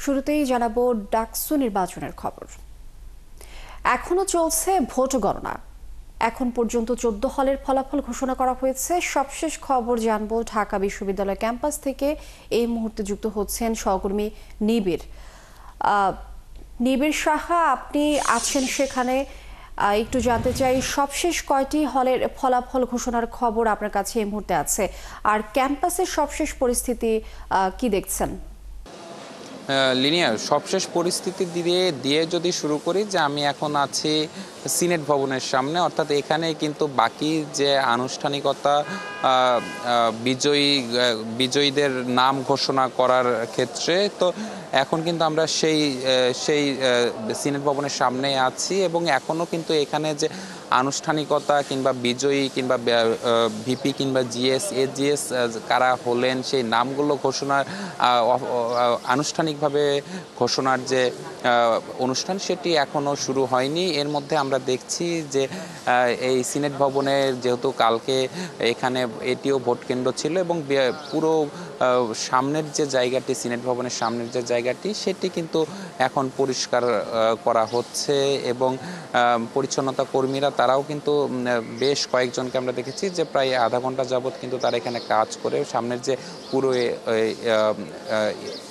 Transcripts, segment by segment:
শুরুতেই জানাবো ডাকসু নির্বাচনের খবর। এখনো চলছে ভোট গণনা। এখন পর্যন্ত 14 হলের ফলাফল ঘোষণা করা হয়েছে। সবশেষ খবর জানবো ঢাকা বিশ্ববিদ্যালয় ক্যাম্পাস থেকে এই মুহূর্তে যুক্ত হচ্ছেন সহকর্মী নিবিড়। নিবিড় সাহা, আপনি আছেন সেখানে। একটু জানতে চাই, সবশেষ কয়টি হলের ফলাফল ঘোষণার খবর আপনার কাছে এই মুহূর্তে আছে, আর ক্যাম্পাসের সবশেষ পরিস্থিতি কি দেখছেন? লিনিয়ার সবশেষ পরিস্থিতি দিয়ে যদি শুরু করি, যে আমি এখন আছি সিনেট ভবনের সামনে, অর্থাৎ এখানে কিন্তু বাকি যে আনুষ্ঠানিকতা বিজয়ীদের নাম ঘোষণা করার ক্ষেত্রে, তো এখন কিন্তু আমরা সেই সিনেট ভবনের সামনে আছি এবং এখনও কিন্তু এখানে যে আনুষ্ঠানিকতা কিংবা বিজয়ী কিংবা ভিপি কিংবা জিএস এজিএস কারা হলেন সেই নামগুলো ঘোষণার আনুষ্ঠানিকভাবে ঘোষণার যে অনুষ্ঠান সেটি এখনও শুরু হয়নি। এর মধ্যে আমরা দেখছি যে এই সিনেট ভবনের যেহেতু কালকে এখানে এটিও ভোট কেন্দ্র ছিল এবং পুরো সামনের যে জায়গাটি, সিনেট ভবনের সামনের যে জায়গাটি, সেটি কিন্তু এখন পরিষ্কার করা হচ্ছে এবং পরিচ্ছন্নতা কর্মীরা তারাও কিন্তু বেশ কয়েকজনকে আমরা দেখেছি যে প্রায় আধা ঘন্টা যাবৎ কিন্তু তারা এখানে কাজ করে সামনের যে পুরো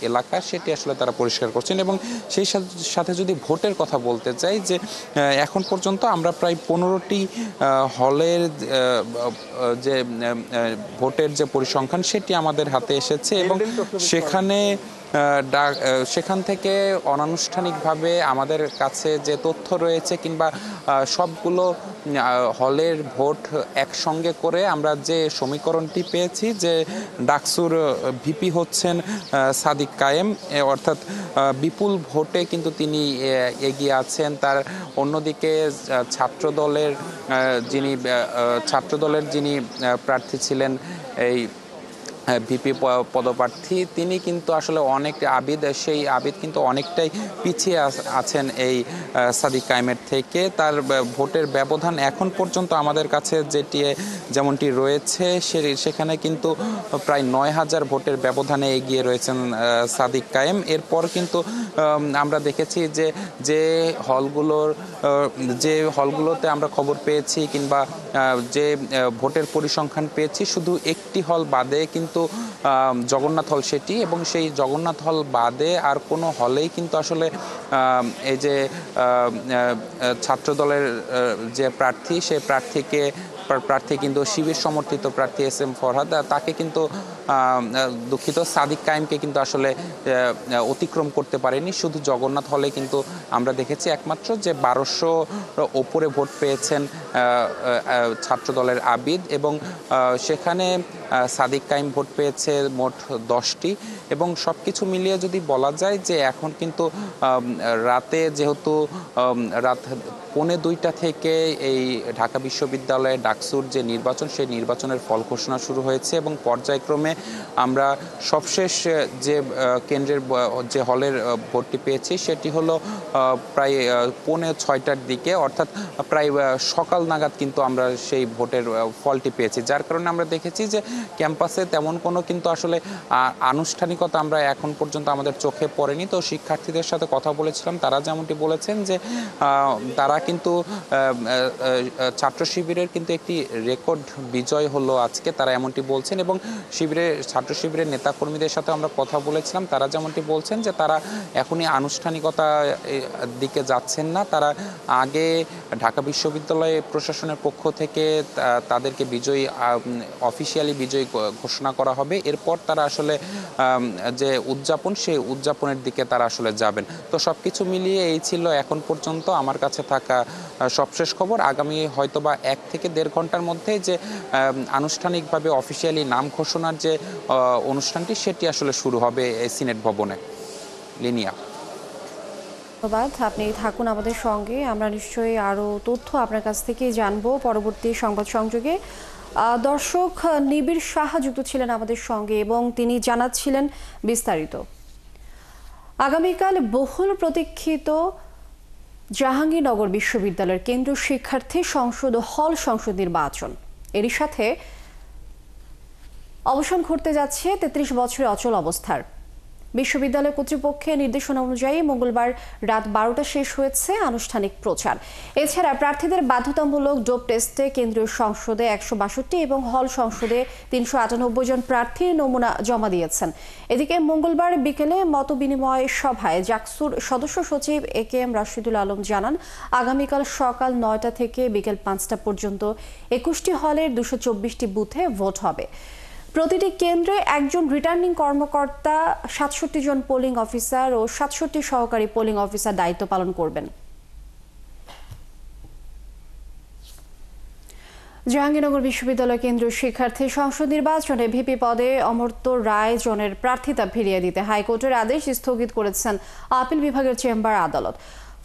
এলাকা সেটি আসলে তারা পরিষ্কার করছেন। এবং সেই সাথে যদি ভোটের কথা বলতে চাই, যে এখন পর্যন্ত আমরা প্রায় 15টি হলের যে ভোটের যে পরিসংখ্যান সেটি আমাদের হাতে এসেছে এবং সেখান থেকে অনানুষ্ঠানিকভাবে আমাদের কাছে যে তথ্য রয়েছে কিংবা সবগুলো হলের ভোট একসঙ্গে করে আমরা যে সমীকরণটি পেয়েছি, যে ডাকসুর ভিপি হচ্ছেন সাদিক কায়েম, অর্থাৎ বিপুল ভোটে কিন্তু তিনি এগিয়ে আছেন। তার অন্যদিকে ছাত্রদলের যিনি প্রার্থী ছিলেন, এই ভিপি পদপ্রার্থী, তিনি কিন্তু আসলে সেই আবিদ কিন্তু অনেকটাই পিছিয়ে আছেন এই সাদিক কায়েমের থেকে। তার ভোটের ব্যবধান এখন পর্যন্ত আমাদের কাছে যেমনটি রয়েছে, সেখানে কিন্তু প্রায় 9000 ভোটের ব্যবধানে এগিয়ে রয়েছেন সাদিক কায়েম। এরপর কিন্তু আমরা দেখেছি যে হলগুলোতে আমরা খবর পেয়েছি কিংবা যে ভোটের পরিসংখ্যান পেয়েছি, শুধু একটি হল বাদে কিন্তু জগন্নাথ হল সেটি, এবং সেই জগন্নাথ হল বাদে আর কোনো হলেই কিন্তু আসলে এই যে ছাত্রদলের যে প্রার্থী, সেই প্রার্থী কিন্তু শিবির সমর্থিত প্রার্থী SM ফরহাদ, তাকে কিন্তু সাদিক কায়েমকে কিন্তু আসলে অতিক্রম করতে পারেনি। শুধু জগন্নাথ হলে কিন্তু আমরা দেখেছি একমাত্র যে 1200 ওপরে ভোট পেয়েছেন ছাত্রদলের আবিদ, এবং সেখানে সাদিক কায়েম ভোট পেয়েছে মোট 10টি। এবং সব কিছু মিলিয়ে যদি বলা যায় যে এখন কিন্তু রাতে, যেহেতু রাত 1:45 থেকে এই ঢাকা বিশ্ববিদ্যালয়ে ডাকসুর যে নির্বাচন, সেই নির্বাচনের ফল ঘোষণা শুরু হয়েছে এবং পর্যায়ক্রমে আমরা সবশেষ যে কেন্দ্রের যে হলের ভোটটি পেয়েছি সেটি হলো প্রায় 5:45টার দিকে, অর্থাৎ প্রায় সকাল নাগাদ কিন্তু আমরা সেই ভোটের ফলটি পেয়েছি। যার কারণে আমরা দেখেছি যে ক্যাম্পাসে তেমন কোনো কিন্তু আসলে আনুষ্ঠানিকতা আমরা এখন পর্যন্ত আমাদের চোখে পড়েনি। তো শিক্ষার্থীদের সাথে কথা বলেছিলাম, তারা যেমনটি বলেছেন যে তারা কিন্তু ছাত্র শিবিরের কিন্তু একটি রেকর্ড বিজয় হলো আজকে, তারা এমনটি বলছেন। এবং ছাত্র শিবিরের নেতাকর্মীদের সাথে আমরা কথা বলেছিলাম, তারা যেমনটি বলছেন যে তারা এখনই আনুষ্ঠানিকতা দিকে যাচ্ছেন না। তারা আগে ঢাকা বিশ্ববিদ্যালয় প্রশাসনের পক্ষ থেকে তাদেরকে অফিসিয়ালি বিজয়ী ঘোষণা করা হবে, এরপর তারা আসলে যে সেই উদযাপনের দিকে তারা আসলে যাবেন। তো সবকিছু মিলিয়ে এই ছিল এখন পর্যন্ত আমার কাছে থাকা সবশেষ খবর। আগামী হয়তোবা 1 থেকে 1.5 ঘন্টার মধ্যে যে আনুষ্ঠানিকভাবে অফিসিয়ালি নাম ঘোষণার যে অনুষ্ঠানটি, সেটি আসলে শুরু হবে এই সিনেট ভবনে। লিনিয়া, ধন্যবাদ, আপনি থাকুন আমাদের সঙ্গে। আমরা নিশ্চয়ই আরও তথ্য আপনার কাছ থেকে জানবো পরবর্তী সংবাদ সংযোগে। দর্শক, নিবিড় সাহা যুক্ত ছিলেন আমাদের সঙ্গে এবং তিনি জানাচ্ছিলেন বিস্তারিত। আগামীকাল বহুল প্রতীক্ষিত জাহাঙ্গীরনগর বিশ্ববিদ্যালয়ের কেন্দ্রীয় শিক্ষার্থী সংসদ হল সংসদ নির্বাচন, এরই সাথে অবসান ঘটতে যাচ্ছে 33 বছরের অচল অবস্থার। বিশ্ববিদ্যালয় কর্তৃপক্ষের নির্দেশনা অনুযায়ী মঙ্গলবার রাত 12টা শেষ হয়েছে আনুষ্ঠানিক প্রচার। এছাড়া প্রার্থীদের বাধ্যতামূলক ডোপ টেস্টে কেন্দ্রীয় সংসদে 162 এবং হল সংসদে 398 জন প্রার্থীর নমুনা জমা দিয়েছেন। এদিকে মঙ্গলবার বিকেলে মতবিনিময় সভায় জাকসুর সদস্য সচিব একেএম রাশিদুল আলম জানান, আগামীকাল সকাল 9টা থেকে বিকেল 5টা পর্যন্ত 21টি হলের 224টি বুথে ভোট হবে। প্রতিটি কেন্দ্রে একজন রিটার্নিং কর্মকর্তা, 67 জন পোলিং অফিসার ও 67 সহকারী পোলিং অফিসার দায়িত্ব পালন করবেন। জাহাঙ্গীরনগর বিশ্ববিদ্যালয় কেন্দ্রীয় শিক্ষার্থী সংসদ নির্বাচনে ভিপি পদে অমর্ত্য রায় জনের প্রার্থিতা ফিরিয়ে দিতে হাইকোর্টের আদেশ স্থগিত করেছেন আপিল বিভাগের চেম্বার আদালত।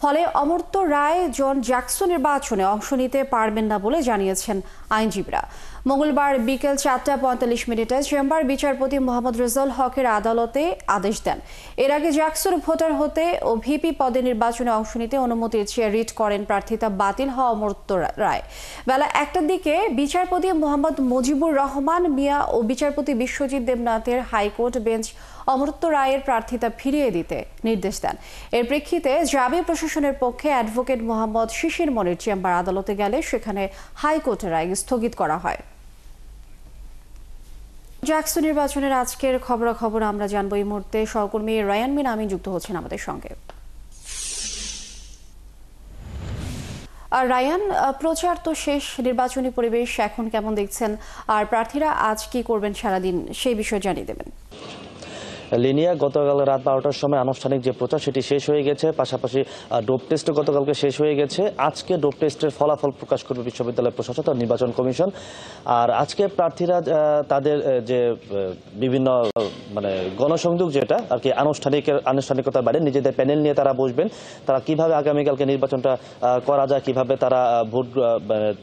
ফলে অমর্ত্য রায় জন জাকসু নির্বাচনে অংশ নিতে পারবেন না বলে জানিয়েছেন আইনজীবীরা। মঙ্গলবার বিকেল 4:45 চেম্বার বিচারপতি মোহাম্মদ রেজাউল হকের আদালতে আদেশ দেন। এর আগে জাকসুর ভোটার হতে ও ভিপি পদে নির্বাচনে অংশ নিতে অনুমতির চেয়ে রিট করেন প্রার্থিতা বাতিল হওয়া অমর্ত্য রায়। বেলা 1টার দিকে বিচারপতি মোহাম্মদ মুজিবুর রহমান মিয়া ও বিচারপতি বিশ্বজিৎ দেবনাথের হাইকোর্ট বেঞ্চ অমর্ত্য রায়ের প্রার্থিতা ফিরিয়ে দিতে নির্দেশ দেন। এর প্রেক্ষিতে জাবি প্রশাসনের পক্ষে অ্যাডভোকেট মোহাম্মদ শিশির মনির চেম্বার আদালতে গেলে সেখানে হাইকোর্টের রায় স্থগিত করা হয়। জাকসু নির্বাচনের আজকের খবরাখবর আমরা জানবো এই মুহূর্তে। সহকর্মী রায়ান মিন আমিন যুক্ত হচ্ছেন আমাদের সঙ্গে। আর রায়ান, প্রচার তো শেষ, নির্বাচনী পরিবেশ এখন কেমন দেখছেন, আর প্রার্থীরা আজ কি করবেন সারাদিন সেই বিষয়ে জানিয়ে দেবেন। লিনিয়া, গতকাল রাত 12টার সময় আনুষ্ঠানিক যে প্রচার সেটি শেষ হয়ে গেছে, পাশাপাশি ডোপ টেস্টও গতকালকে শেষ হয়ে গেছে। আজকে ডোপ টেস্টের ফলাফল প্রকাশ করবে বিশ্ববিদ্যালয় প্রশাসন ও নির্বাচন কমিশন। আর আজকে প্রার্থীরা তাদের যে বিভিন্ন গণসংযোগ যেটা আর কি আনুষ্ঠানিকতার বাইরে নিজেদের প্যানেল নিয়ে তারা বসবেন, তারা কিভাবে আগামীকালকে নির্বাচনটা করা যায়, কিভাবে তারা ভোট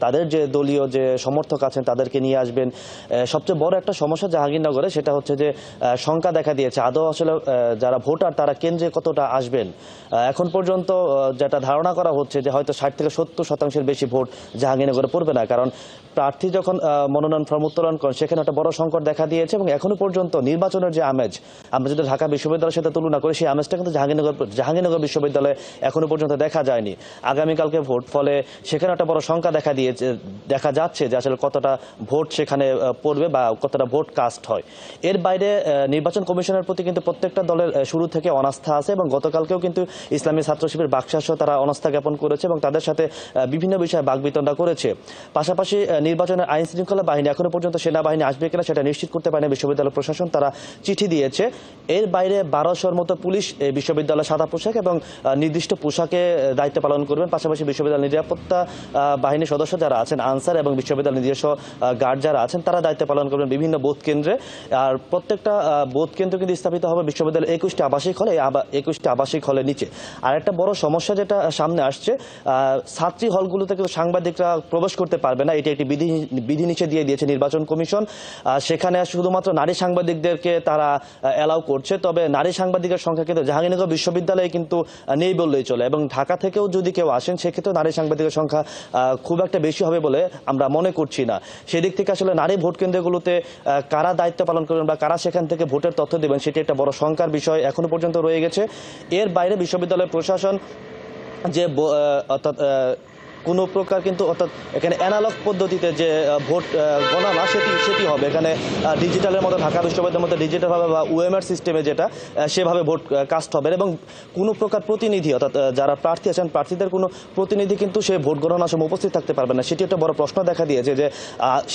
তাদের যে দলীয় যে সমর্থক আছেন তাদেরকে নিয়ে আসবেন। সবচেয়ে বড় একটা সমস্যা জাহাঙ্গীরনগরে সেটা হচ্ছে যে শঙ্কা দেখা দিয়েছে আদৌ আসলে যারা ভোটার তারা কেন্দ্রে কতটা আসবেন। এখন পর্যন্ত যেটা ধারণা করা হচ্ছে যে হয়তো 60 থেকে 70% বেশি ভোট জাহাঙ্গীরনগরে পড়বে না, কারণ প্রার্থী যখন মনোনয়ন ফর্ম উত্তোলন করেন সেখানে একটা বড় সংকট দেখা দিয়েছে। এবং এখনো পর্যন্ত নির্বাচনের যে আমেজ আমরা যদি ঢাকা বিশ্ববিদ্যালয়ের সাথে তুলনা করি, সেই আমেজটা কিন্তু জাহাঙ্গীরনগর বিশ্ববিদ্যালয়ে এখনো পর্যন্ত দেখা যায়নি। আগামীকালকে ভোট, ফলে সেখানে একটা বড় শঙ্কা দেখা যাচ্ছে যে আসলে কতটা ভোট সেখানে পড়বে বা কতটা ভোট কাস্ট হয়। এর বাইরে নির্বাচন কমিশনের প্রতি কিন্তু প্রত্যেকটা দলের শুরু থেকে অনাস্থা আছে, এবং গতকালকেও কিন্তু ইসলামী ছাত্র শিবির বাকশাসহ তারা অনাস্থা জ্ঞাপন করেছে এবং তাদের সাথে বিভিন্ন বিষয়ে বাকবিতণ্ডা করেছে। পাশাপাশি নির্বাচনের আইন শৃঙ্খলা বাহিনী এখনো পর্যন্ত সেনাবাহিনী আসবে কিনা সেটা নিশ্চিত করতে পারেনি বিশ্ববিদ্যালয় প্রশাসন, তারা চিঠি দিয়েছে। এর বাইরে 1200-র মতো পুলিশ বিশ্ববিদ্যালয় সাদা পোশাক এবং নির্দিষ্ট পোশাকে দায়িত্ব পালন করবেন। পাশাপাশি বিশ্ববিদ্যালয় নিরাপত্তা বাহিনীর সদস্য যারা আছেন, আনসার এবং বিশ্ববিদ্যালয় নিজস্ব গার্ড যারা আছেন, তারা দায়িত্ব পালন করবেন বিভিন্ন বুথ কেন্দ্রে। আর প্রত্যেকটা বুথ কেন্দ্র কিন্তু স্থাপিত হবে বিশ্ববিদ্যালয়ের 21টি আবাসিক হলে, 21টি আবাসিক হলের নিচে। আর একটা বড় সমস্যা যেটা সামনে আসছে, ছাত্রী হলগুলোতে কিন্তু সাংবাদিকরা প্রবেশ করতে পারবে না, এটি একটি বিধিনিষেধ দিয়ে দিয়েছে নির্বাচন কমিশন। সেখানে শুধুমাত্র নারী সাংবাদিকদেরকে তারা অ্যালাউ করছে, তবে নারী সাংবাদিকের সংখ্যা কিন্তু জাহাঙ্গীরনগর বিশ্ববিদ্যালয়ে কিন্তু নেই বললেই চলে। এবং ঢাকা থেকেও যদি কেউ আসেন সেক্ষেত্রেও নারী সাংবাদিকের সংখ্যা খুব একটা বেশি হবে বলে আমরা মনে করছি না। সেদিক থেকে আসলে নারী ভোট কেন্দ্রগুলোতে কারা দায়িত্ব পালন করবেন বা কারা সেখান থেকে ভোটের তথ্য দেবেন সেটি একটা বড় শঙ্কার বিষয় এখনো পর্যন্ত রয়ে গেছে। এর বাইরে বিশ্ববিদ্যালয় প্রশাসন যে অর্থাৎ কোনো প্রকার কিন্তু অর্থাৎ এখানে অ্যানালগ পদ্ধতিতে যে ভোট গণনা সেটি হবে, এখানে ডিজিটালের মতো ঢাকা বিশ্ববিদ্যালয়ের মতো ডিজিটালভাবে বা ওএমআর সিস্টেমে যেটা সেভাবে ভোট কাস্ট হবে। এবং কোনো প্রকার প্রতিনিধি অর্থাৎ যারা প্রার্থী আছেন প্রার্থীদের কোনো প্রতিনিধি কিন্তু সেই ভোট গণনার সময় উপস্থিত থাকতে পারবে না। সেটি একটা বড় প্রশ্ন দেখা দিয়েছে যে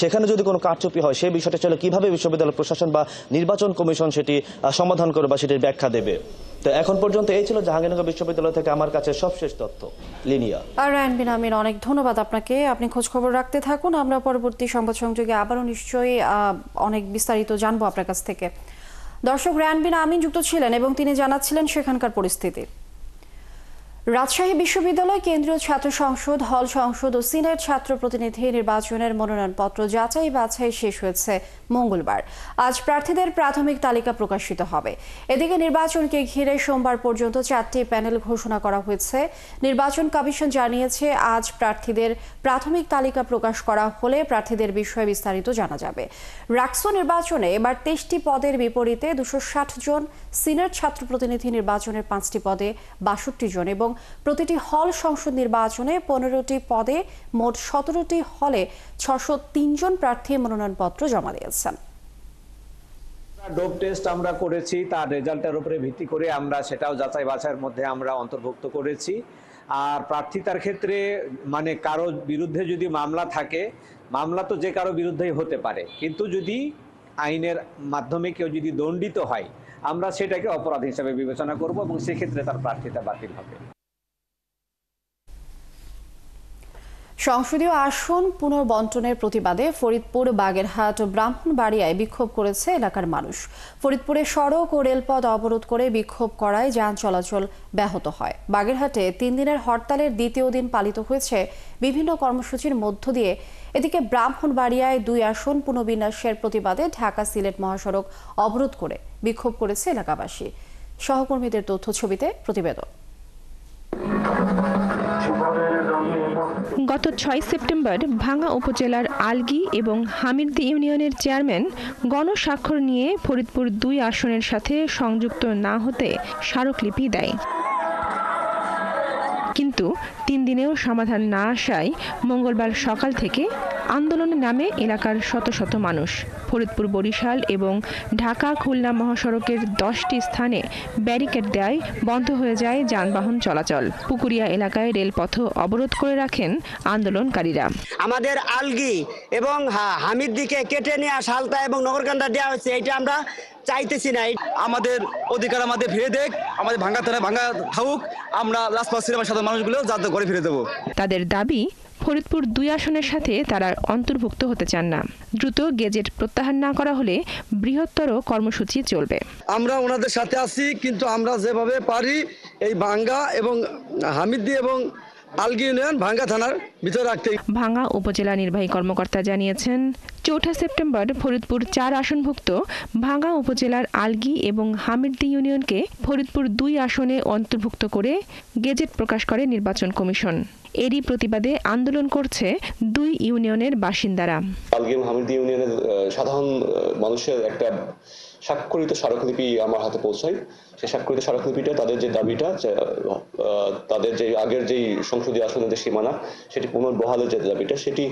সেখানে যদি কোনো কারচুপি হয় সেই বিষয়টা চলে কীভাবে বিশ্ববিদ্যালয় প্রশাসন বা নির্বাচন কমিশন সেটি সমাধান করবে বা সেটির ব্যাখ্যা দেবে। তো এখন পর্যন্ত এই ছিল জাহাঙ্গীরনগর বিশ্ববিদ্যালয় থেকে আমার কাছে সবশেষ তথ্য। লিনিয়া আর রায়ান বিন আমিন, অনেক ধন্যবাদ আপনাকে। আপনি খোঁজ খবর রাখতে থাকুন, আমরা পরবর্তী সংবাদ সংযোগে আবারও নিশ্চয়ই অনেক বিস্তারিত জানবো আপনার কাছ থেকে। দর্শক, রায়ান বিন আমিন যুক্ত ছিলেন এবং তিনি জানাচ্ছিলেন সেখানকার পরিস্থিতি। রাজশাহী বিশ্ববিদ্যালয় কেন্দ্রীয় ছাত্র সংসদ, হল সংসদ ও সিনেট ছাত্র প্রতিনিধি নির্বাচনের মনোনয়নপত্র যাচাই বাছাই শেষ হয়েছে মঙ্গলবার। আজ প্রার্থীদের প্রাথমিক তালিকা প্রকাশিত হবে। এদিকে নির্বাচনকে ঘিরে সোমবার পর্যন্ত 4টি প্যানেল ঘোষণা করা হয়েছে। নির্বাচন কমিশন জানিয়েছে, আজ প্রার্থীদের প্রাথমিক তালিকা প্রকাশ করা হলে প্রার্থীদের বিষয়ে বিস্তারিত জানা যাবে। রাকসু নির্বাচনে এবার 23টি পদের বিপরীতে 260 জন, সিনেট ছাত্র প্রতিনিধি নির্বাচনের 5টি পদে 62 জন এবং প্রতিটি হল সংসদ নির্বাচনে 15টি পদে মোট 17টি হলে 603 জন প্রার্থী মনোনয়নপত্র জমা দিয়েছেন। ডোপ টেস্ট আমরা করেছি, তার রেজাল্টের উপরে ভিত্তি করে আমরা সেটাও যাচাই বাছাইয়ের মধ্যে আমরা অন্তর্ভুক্ত করেছি। আর প্রার্থিতার ক্ষেত্রে মানে কারো বিরুদ্ধে যদি মামলা থাকে, মামলা তো যে কারো বিরুদ্ধেই হতে পারে, কিন্তু যদি আইনের মাধ্যমে কেউ যদি দণ্ডিত হয়, আমরা সেটাকে অপরাধ হিসেবে বিবেচনা করব এবং সেক্ষেত্রে তার প্রার্থিতা বাতিল হবে। সংসদীয় আসন পুনর্বণ্টনের প্রতিবাদে ফরিদপুর, বাগেরহাট ও ব্রাহ্মণবাড়িয়ায় বিক্ষোভ করেছে এলাকার মানুষ। ফরিদপুরে সড়ক ও রেলপথ অবরোধ করে বিক্ষোভ করায় যান চলাচল ব্যাহত হয়। বাগেরহাটে 3 দিনের হরতালের দ্বিতীয় দিন পালিত হয়েছে বিভিন্ন কর্মসূচির মধ্য দিয়ে। এদিকে ব্রাহ্মণবাড়িয়ায় 2 আসন পুনর্বিন্যাসের প্রতিবাদে ঢাকা সিলেট মহাসড়ক অবরোধ করে বিক্ষোভ করেছে এলাকাবাসী। সহকর্মীদের তথ্য ছবিতে প্রতিবেদন। গত 6 সেপ্টেম্বর ভাঙ্গা উপজেলার আলগী এবং হামিরদী ইউনিয়নের চেয়ারম্যান গণস্বাক্ষর নিয়ে ফরিদপুর 2 আসনের সাথে সংযুক্ত না হতে স্মারকলিপি দেয়। কিন্তু 3 দিনেও সমাধান না আসায় মঙ্গলবার সকাল থেকে আন্দোলনের নামে এলাকার শত শত মানুষ। ফরিদপুর, বরিশাল এবং ঢাকা খুলনা মহাসড়কের 10টি স্থানে ব্যারিকেড দেয় বন্ধ হয়ে যায় যানবাহন চলাচল। পুকুরিয়া এলাকায় রেলপথ অবরোধ করে রাখেন আন্দোলনকারীরা। আমাদের আলগী এবং হামিদদিকে কেটে নেওয়া সালতা এবং নগরকান্দা দেওয়া হচ্ছে, এটা আমরা চাইতেছি না। আমাদের অধিকার আমাদের ফিরে দেখ, আমাদের ভাঙ্গা থানায় ভাঙ্গা থাকুক, আমরা রাজপথ সিনেমার সাথে মানুষগুলো যাতে ঘরে ফিরে দেবো। তাদের দাবি, ফরিদপুর 2 আসনের সাথে তারা অন্তর্ভুক্ত হতে চান না। দ্রুত গেজেট প্রত্যাহার না করা হলে বৃহত্তর কর্মসূচি চলবে। আমরা ওনাদের সাথে আছি, কিন্তু আমরা যেভাবে পারি এই ভাঙ্গা এবং হামিদদি এবং আলগী ইউনিয়ন ভাঙ্গা থানার ভিতরে রাখতে। ভাঙ্গা উপজেলা নির্বাহী কর্মকর্তা জানিয়েছেন, 4 সেপ্টেম্বর ফরিদপুর 4 আসনভুক্ত ভাঙ্গা উপজেলার আলগী এবং হামিরদী ইউনিয়নকে ফরিদপুর 2 আসনে অন্তর্ভুক্ত করে গেজেট প্রকাশ করে নির্বাচন কমিশন। এরই প্রতিবাদে আন্দোলন করছে 2 ইউনিয়নের বাসিন্দারা। আলগী এবং হামিরদী ইউনিয়নের সাধারণ মানুষের একটা স্বাক্ষরিত স্মারকলিপি আমার হাতে পৌঁছায়। সেই স্বাক্ষরিত স্মারকলিপিটা তাদের যে দাবিটা, তাদের যে আগের যেই সংসদীয় আসনের যে সীমানা, সেটি পুনর্বহালের যে দাবিটা, সেটি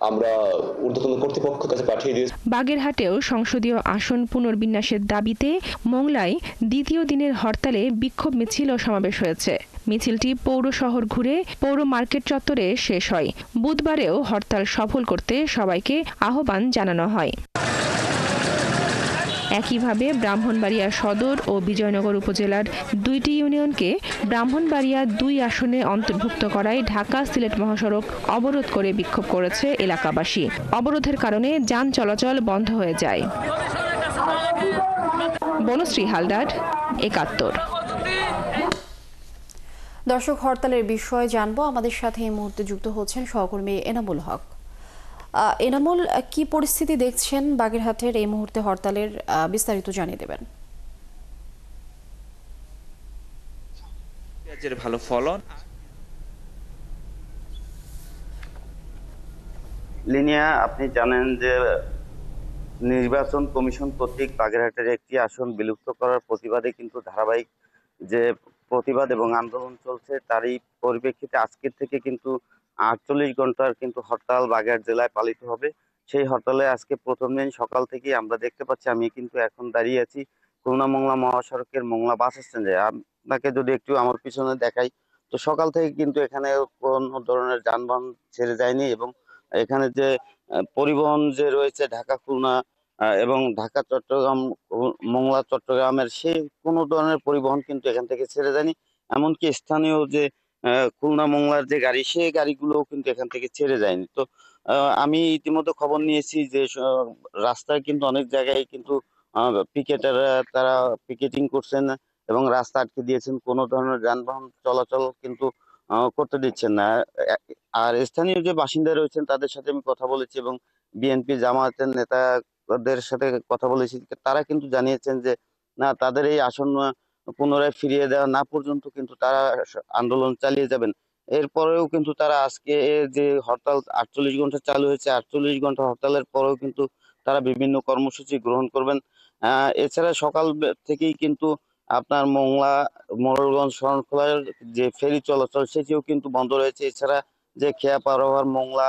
আমরা ঊর্ধ্বতন কর্তৃপক্ষের কাছে পাঠিয়ে দিয়েছি। বাগেরহাটেও সংসদীয় আসন পুনর্বিন্যাসের দাবিতে মোংলায় দ্বিতীয় দিনের হরতালে বিক্ষোভ মিছিল ও সমাবেশ হয়েছে। মিছিলটি পৌর শহর ঘুরে পৌর মার্কেট চত্বরে শেষ হয়। বুধবারেও হরতাল সফল করতে সবাইকে আহ্বান জানানো হয়। একইভাবে ব্রাহ্মণবাড়িয়া সদর ও বিজয়নগর উপজেলার 2টি ইউনিয়নকে ব্রাহ্মণবাড়িয়া 2 আসনে অন্তর্ভুক্ত করায় ঢাকা সিলেট মহাসড়ক অবরোধ করে বিক্ষোভ করেছে এলাকাবাসী। অবরোধের কারণে যান চলাচল বন্ধ হয়ে যায়। বনশ্রী হালদার, 71। দর্শক, হরতালের বিষয়ে জানবো। আমাদের সাথে এই মুহূর্তে যুক্ত হচ্ছেন সহকর্মী এনামুল হক। এনামুল, কি পরিস্থিতি দেখছেন বাগেরহাটের এই মুহূর্তে হরতালের, বিস্তারিত জানিয়ে দেবেন। ভালো ফলন। লিনিয়া, আপনি জানেন যে নির্বাচন কমিশন কর্তৃক বাগেরহাটের একটি আসন বিলুপ্ত করার প্রতিবাদে কিন্তু ধারাবাহিক যে প্রতিবাদ এবং আন্দোলন চলছে, তারই পরিপ্রেক্ষিতে আজকের থেকে কিন্তু 48 ঘন্টার কিন্তু হরতাল বাগেরহাট জেলায় পালিত হবে। সেই হরতালে আজকে প্রথম দিন সকাল থেকেই আমরা দেখতে পাচ্ছি, আমি কিন্তু এখন দাঁড়িয়ে আছি খুলনা মোংলা মহাসড়কের মোংলা বাস স্ট্যান্ডে। আপনাকে যদি একটু আমার পিছনে দেখাই, তো সকাল থেকে কিন্তু এখানে কোনো ধরনের যানবাহন ছেড়ে যায়নি এবং এখানে যে পরিবহন যে রয়েছে ঢাকা খুলনা এবং ঢাকা চট্টগ্রাম মোংলা চট্টগ্রামের, সেই কোনো ধরনের পরিবহন কিন্তু এখান থেকে ছেড়ে যায়নি। এমনকি স্থানীয় যে খুলনা মোংলার যে গাড়ি, সেই গাড়িগুলোও কিন্তু এখান থেকে ছেড়ে যায়নি। তো আমি ইতিমধ্যে খবর নিয়েছি যে রাস্তায় কিন্তু অনেক জায়গায় কিন্তু পিকেটাররা তারা পিকেটিং করছেন এবং রাস্তা আটকে দিয়েছেন, কোনো ধরনের যানবাহন চলাচল কিন্তু করতে দিচ্ছেন না। আর স্থানীয় যে বাসিন্দা রয়েছেন তাদের সাথে আমি কথা বলেছি এবং বিএনপি জামায়াতের নেতাদের সাথে কথা বলেছি, তারা কিন্তু জানিয়েছেন যে না, তাদের এই আসন পুনরায় ফিরিয়ে দেওয়া না পর্যন্ত কিন্তু তারা আন্দোলন চালিয়ে যাবেন। এরপরেও কিন্তু তারা আজকে যে হরতাল 48 ঘন্টা চালু হয়েছে, 48 ঘন্টা হরতালের পরেও কিন্তু তারা বিভিন্ন কর্মসূচি গ্রহণ করবেন। এছাড়া সকাল থেকেই কিন্তু আপনার মোংলা মোড়লগঞ্জ শরণখোলার যে ফেরি চলাচল সেটিও কিন্তু বন্ধ রয়েছে। এছাড়া যে খেয়া পারাপার মোংলা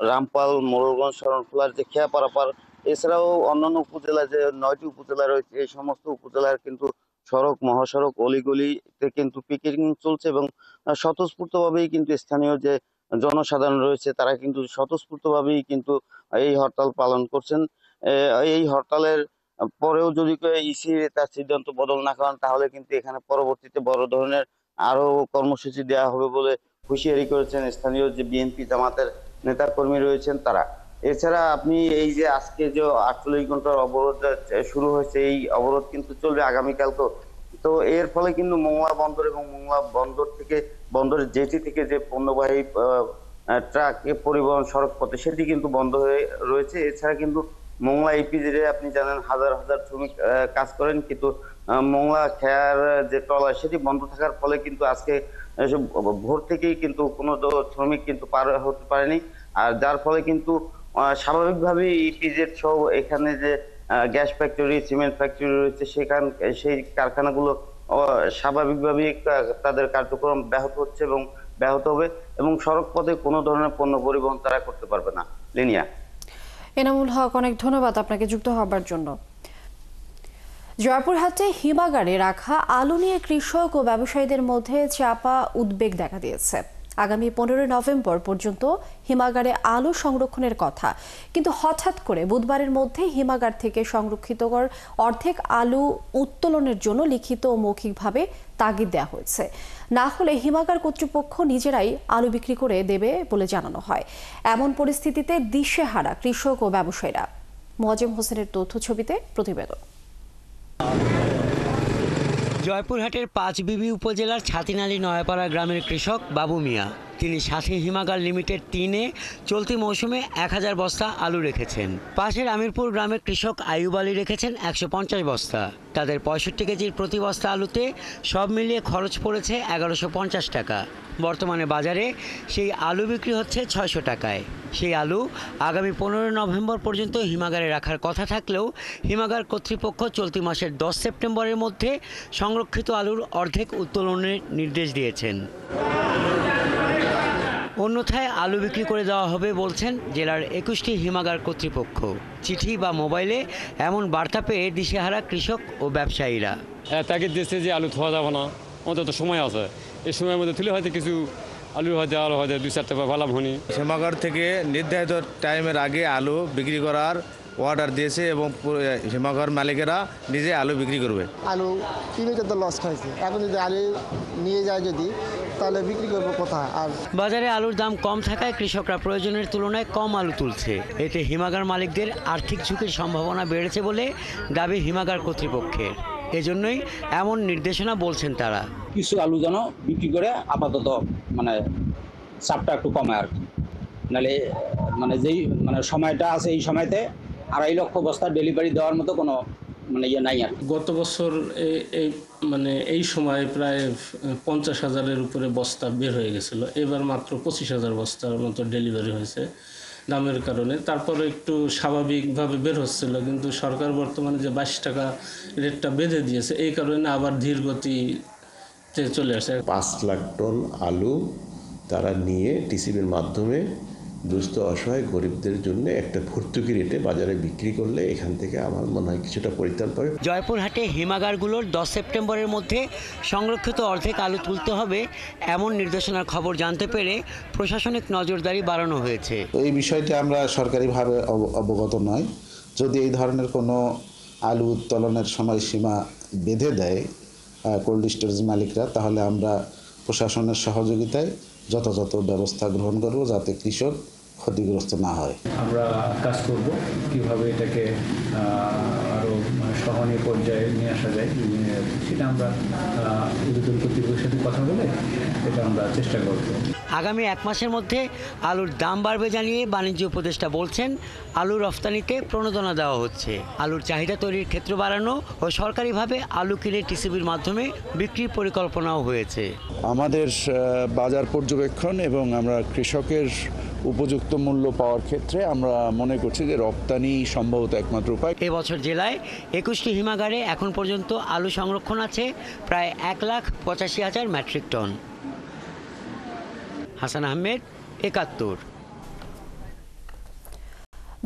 রামপাল মোড়লগঞ্জ শরণখোলার যে খেয়া পারাপার, এছাড়াও অন্যান্য উপজেলা যে 9টি উপজেলা রয়েছে এই সমস্ত উপজেলার কিন্তু সড়ক মহাসড়ক অলিগলিতে কিন্তু পিকেটিং চলছে এবং স্বতঃস্ফূর্তভাবেই কিন্তু স্থানীয় যে জনসাধারণ রয়েছে তারা কিন্তু স্বতঃস্ফূর্তভাবেই কিন্তু এই হরতাল পালন করছেন। এই হরতালের পরেও যদি ইসি তার সিদ্ধান্ত বদল না করেন তাহলে কিন্তু এখানে পরবর্তীতে বড় ধরনের আরো কর্মসূচি দেওয়া হবে বলে হুঁশিয়ারি করেছেন স্থানীয় যে বিএনপি জামাতের নেতাকর্মী রয়েছেন তারা। এছাড়া আপনি এই যে আজকে যে 48 ঘন্টার অবরোধ শুরু হয়েছে, এই অবরোধ কিন্তু চলবে আগামীকালকেও। তো এর ফলে কিন্তু মোংলা বন্দর এবং মোংলা বন্দর থেকে বন্দরের জেটি থেকে যে পণ্যবাহী ট্রাক পরিবহন সড়ক পথে সেটি কিন্তু বন্ধ হয়ে রয়েছে। এছাড়া কিন্তু মোংলা ইপিজেডে আপনি জানেন হাজার হাজার শ্রমিক কাজ করেন, কিন্তু মোংলা খেয়ার যে ট্রলার সেটি বন্ধ থাকার ফলে কিন্তু আজকে ভোর থেকেই কিন্তু কোনো শ্রমিক কিন্তু পার হতে পারেনি। আর যার ফলে কিন্তু স্বাভাবিকভাবে ইপিজেড সহ এখানে যে গ্যাস ফ্যাক্টরি সিমেন্ট ফ্যাক্টরি রয়েছে সেই কারখানাগুলো স্বাভাবিকভাবেই তাদের কার্যক্রম ব্যাহত হচ্ছে এবং ব্যাহত হবে এবং সড়ক পথে কোনো ধরনের পণ্য পরিবহন তারা করতে পারবে না। লিনিয়া। এনামুল হক, অনেক ধন্যবাদ আপনাকে যুক্ত হবার জন্য। জয়পুরহাটে হিমাগারে রাখা আলু নিয়ে কৃষক ও ব্যবসায়ীদের মধ্যে চাপা উদ্বেগ দেখা দিয়েছে। আগামী 15 নভেম্বর পর্যন্ত হিমাগারে আলু সংরক্ষণের কথা, কিন্তু হঠাৎ করে বুধবারের মধ্যে হিমাগার থেকে সংরক্ষিত অর্ধেক আলু উত্তোলনের জন্য লিখিত ও মৌখিকভাবে তাগিদ দেওয়া হয়েছে। না হলে হিমাগার কর্তৃপক্ষ নিজেরাই আলু বিক্রি করে দেবে বলে জানানো হয়। এমন পরিস্থিতিতে দিশেহারা কৃষক ও ব্যবসায়ীরা। মোয়াজ্জেম হোসেনের তথ্য ছবিতে প্রতিবেদন। জয়পুরহাটের পাঁচবিবি উপজেলার ছাতিনালী নয়াপাড়া গ্রামের কৃষক বাবু মিয়া, তিনি সাথী হিমাগার লিমিটেড 3-এ চলতি মৌসুমে 1000 বস্তা আলু রেখেছেন। পাশের আমিরপুর গ্রামের কৃষক আইয়ুব আলী রেখেছেন 150 বস্তা। তাদের 65 কেজির প্রতি বস্তা আলুতে সব মিলিয়ে খরচ পড়েছে 1150 টাকা। বর্তমানে বাজারে সেই আলু বিক্রি হচ্ছে 600 টাকায়। সেই আলু আগামী 15 নভেম্বর পর্যন্ত হিমাগারে রাখার কথা থাকলেও হিমাগার কর্তৃপক্ষ চলতি মাসের 10 সেপ্টেম্বরের মধ্যে সংরক্ষিত আলুর অর্ধেক উত্তোলনের নির্দেশ দিয়েছেন। অন্যথায় আলু বিক্রি করে দেওয়া হবে বলছেন জেলার 21টি হিমাগার কর্তৃপক্ষ। চিঠি বা মোবাইলে এমন বার্তা পেয়ে দিশেহারা কৃষক ও ব্যবসায়ীরা। তাগিদ দিচ্ছে যে আলু ধোয়া যাবে না, অন্তত সময় আছে, এই সময়ের মধ্যে তুলে হয়তো কিছু আলু হয়তো আরও হয়তো 2-4 টাকা ভালো হনি। হিমাগার থেকে নির্ধারিত টাইমের আগে আলু বিক্রি করার অর্ডার দিয়েছে এবং হিমাগার মালিকেরা নিজে আলু বিক্রি করবে। আলু কিনতে তো লস খাইছে, এখন যদি আলু নিয়ে যায় যদি তাহলে বিক্রি করবো কোথায়? আর বাজারে আলুর দাম কম থাকায় কৃষকরা প্রয়োজনের তুলনায় কম আলু তুলছে। এতে হিমাগার মালিকদের আর্থিক ঝুঁকির সম্ভাবনা বেড়েছে বলে দাবি হিমাগার কর্তৃপক্ষের। এজন্যই এমন নির্দেশনা বলছেন তারা। কিছু আলু যেন বিক্রি করে আপাতত মানে চাপটা একটু কমে আর কি, নাহলে যেই সময়টা আছে এই সময়তে 2.5 লক্ষ বস্তা ডেলিভারি দেওয়ার মতো কোনো ইয়ে নাই আর। গত বছর এই সময় প্রায় 50,000-এর উপরে বস্তা বের হয়ে গেছিল। এবার মাত্র 25,000 বস্তার মতো ডেলিভারি হয়েছে দামের কারণে। তারপরে একটু স্বাভাবিকভাবে বের হচ্ছিল, কিন্তু সরকার বর্তমানে যে 22 টাকা রেটটা বেঁধে দিয়েছে এই কারণে আবার ধীর গতিতে চলে আসে। 5 লাখ টন আলু তারা নিয়ে টিসিবির মাধ্যমে দুস্থ অসহায় গরিবদের জন্য একটা ভর্তুকি রেটে বাজারে বিক্রি করলে এখান থেকে আমার মনে হয় কিছুটা পরিত্রাণ পাবে। জয়পুরহাটে হিমাগারগুলোর 10 সেপ্টেম্বরের মধ্যে সংরক্ষিত অর্ধেক আলু তুলতে হবে এমন নির্দেশনার খবর জানতে পেরে প্রশাসনিক নজরদারি বাড়ানো হয়েছে। এই বিষয়টি আমরা সরকারিভাবে অবগত নয়। যদি এই ধরনের কোনো আলু উত্তোলনের সময়সীমা বেঁধে দেয় কোল্ড স্টোরেজ মালিকরা, তাহলে আমরা প্রশাসনের সহযোগিতায় যথাযথ ব্যবস্থা গ্রহণ করব যাতে কৃষক ক্ষতিগ্রস্ত না হয়। আমরা কাজ করব কিভাবে এটাকে আরও সহনীয় পর্যায়ে নিয়ে আসা যায়, সেটা আমরা ঊর্ধ্বতন কর্তৃপক্ষের সাথে কথা বলে এটা আমরা চেষ্টা করব। আগামী 1 মাসের মধ্যে আলুর দাম বাড়বে জানিয়ে বাণিজ্য উপদেষ্টা বলছেন, আলু রফতানিতে প্রণোদনা দেওয়া হচ্ছে। আলুর চাহিদা তৈরির ক্ষেত্র বাড়ানো ও সরকারিভাবে আলু কিনে টিসিবির মাধ্যমে বিক্রির পরিকল্পনাও হয়েছে। আমাদের বাজার পর্যবেক্ষণ এবং আমরা কৃষকের উপযুক্ত মূল্য পাওয়ার ক্ষেত্রে আমরা মনে করছি যে রপ্তানি সম্ভবত একমাত্র উপায়। এবছর জেলায় 21টি হিমাগারে এখন পর্যন্ত আলু সংরক্ষণ আছে প্রায় 1,85,000 মেট্রিক টন। হাসান আহমেদ, 71।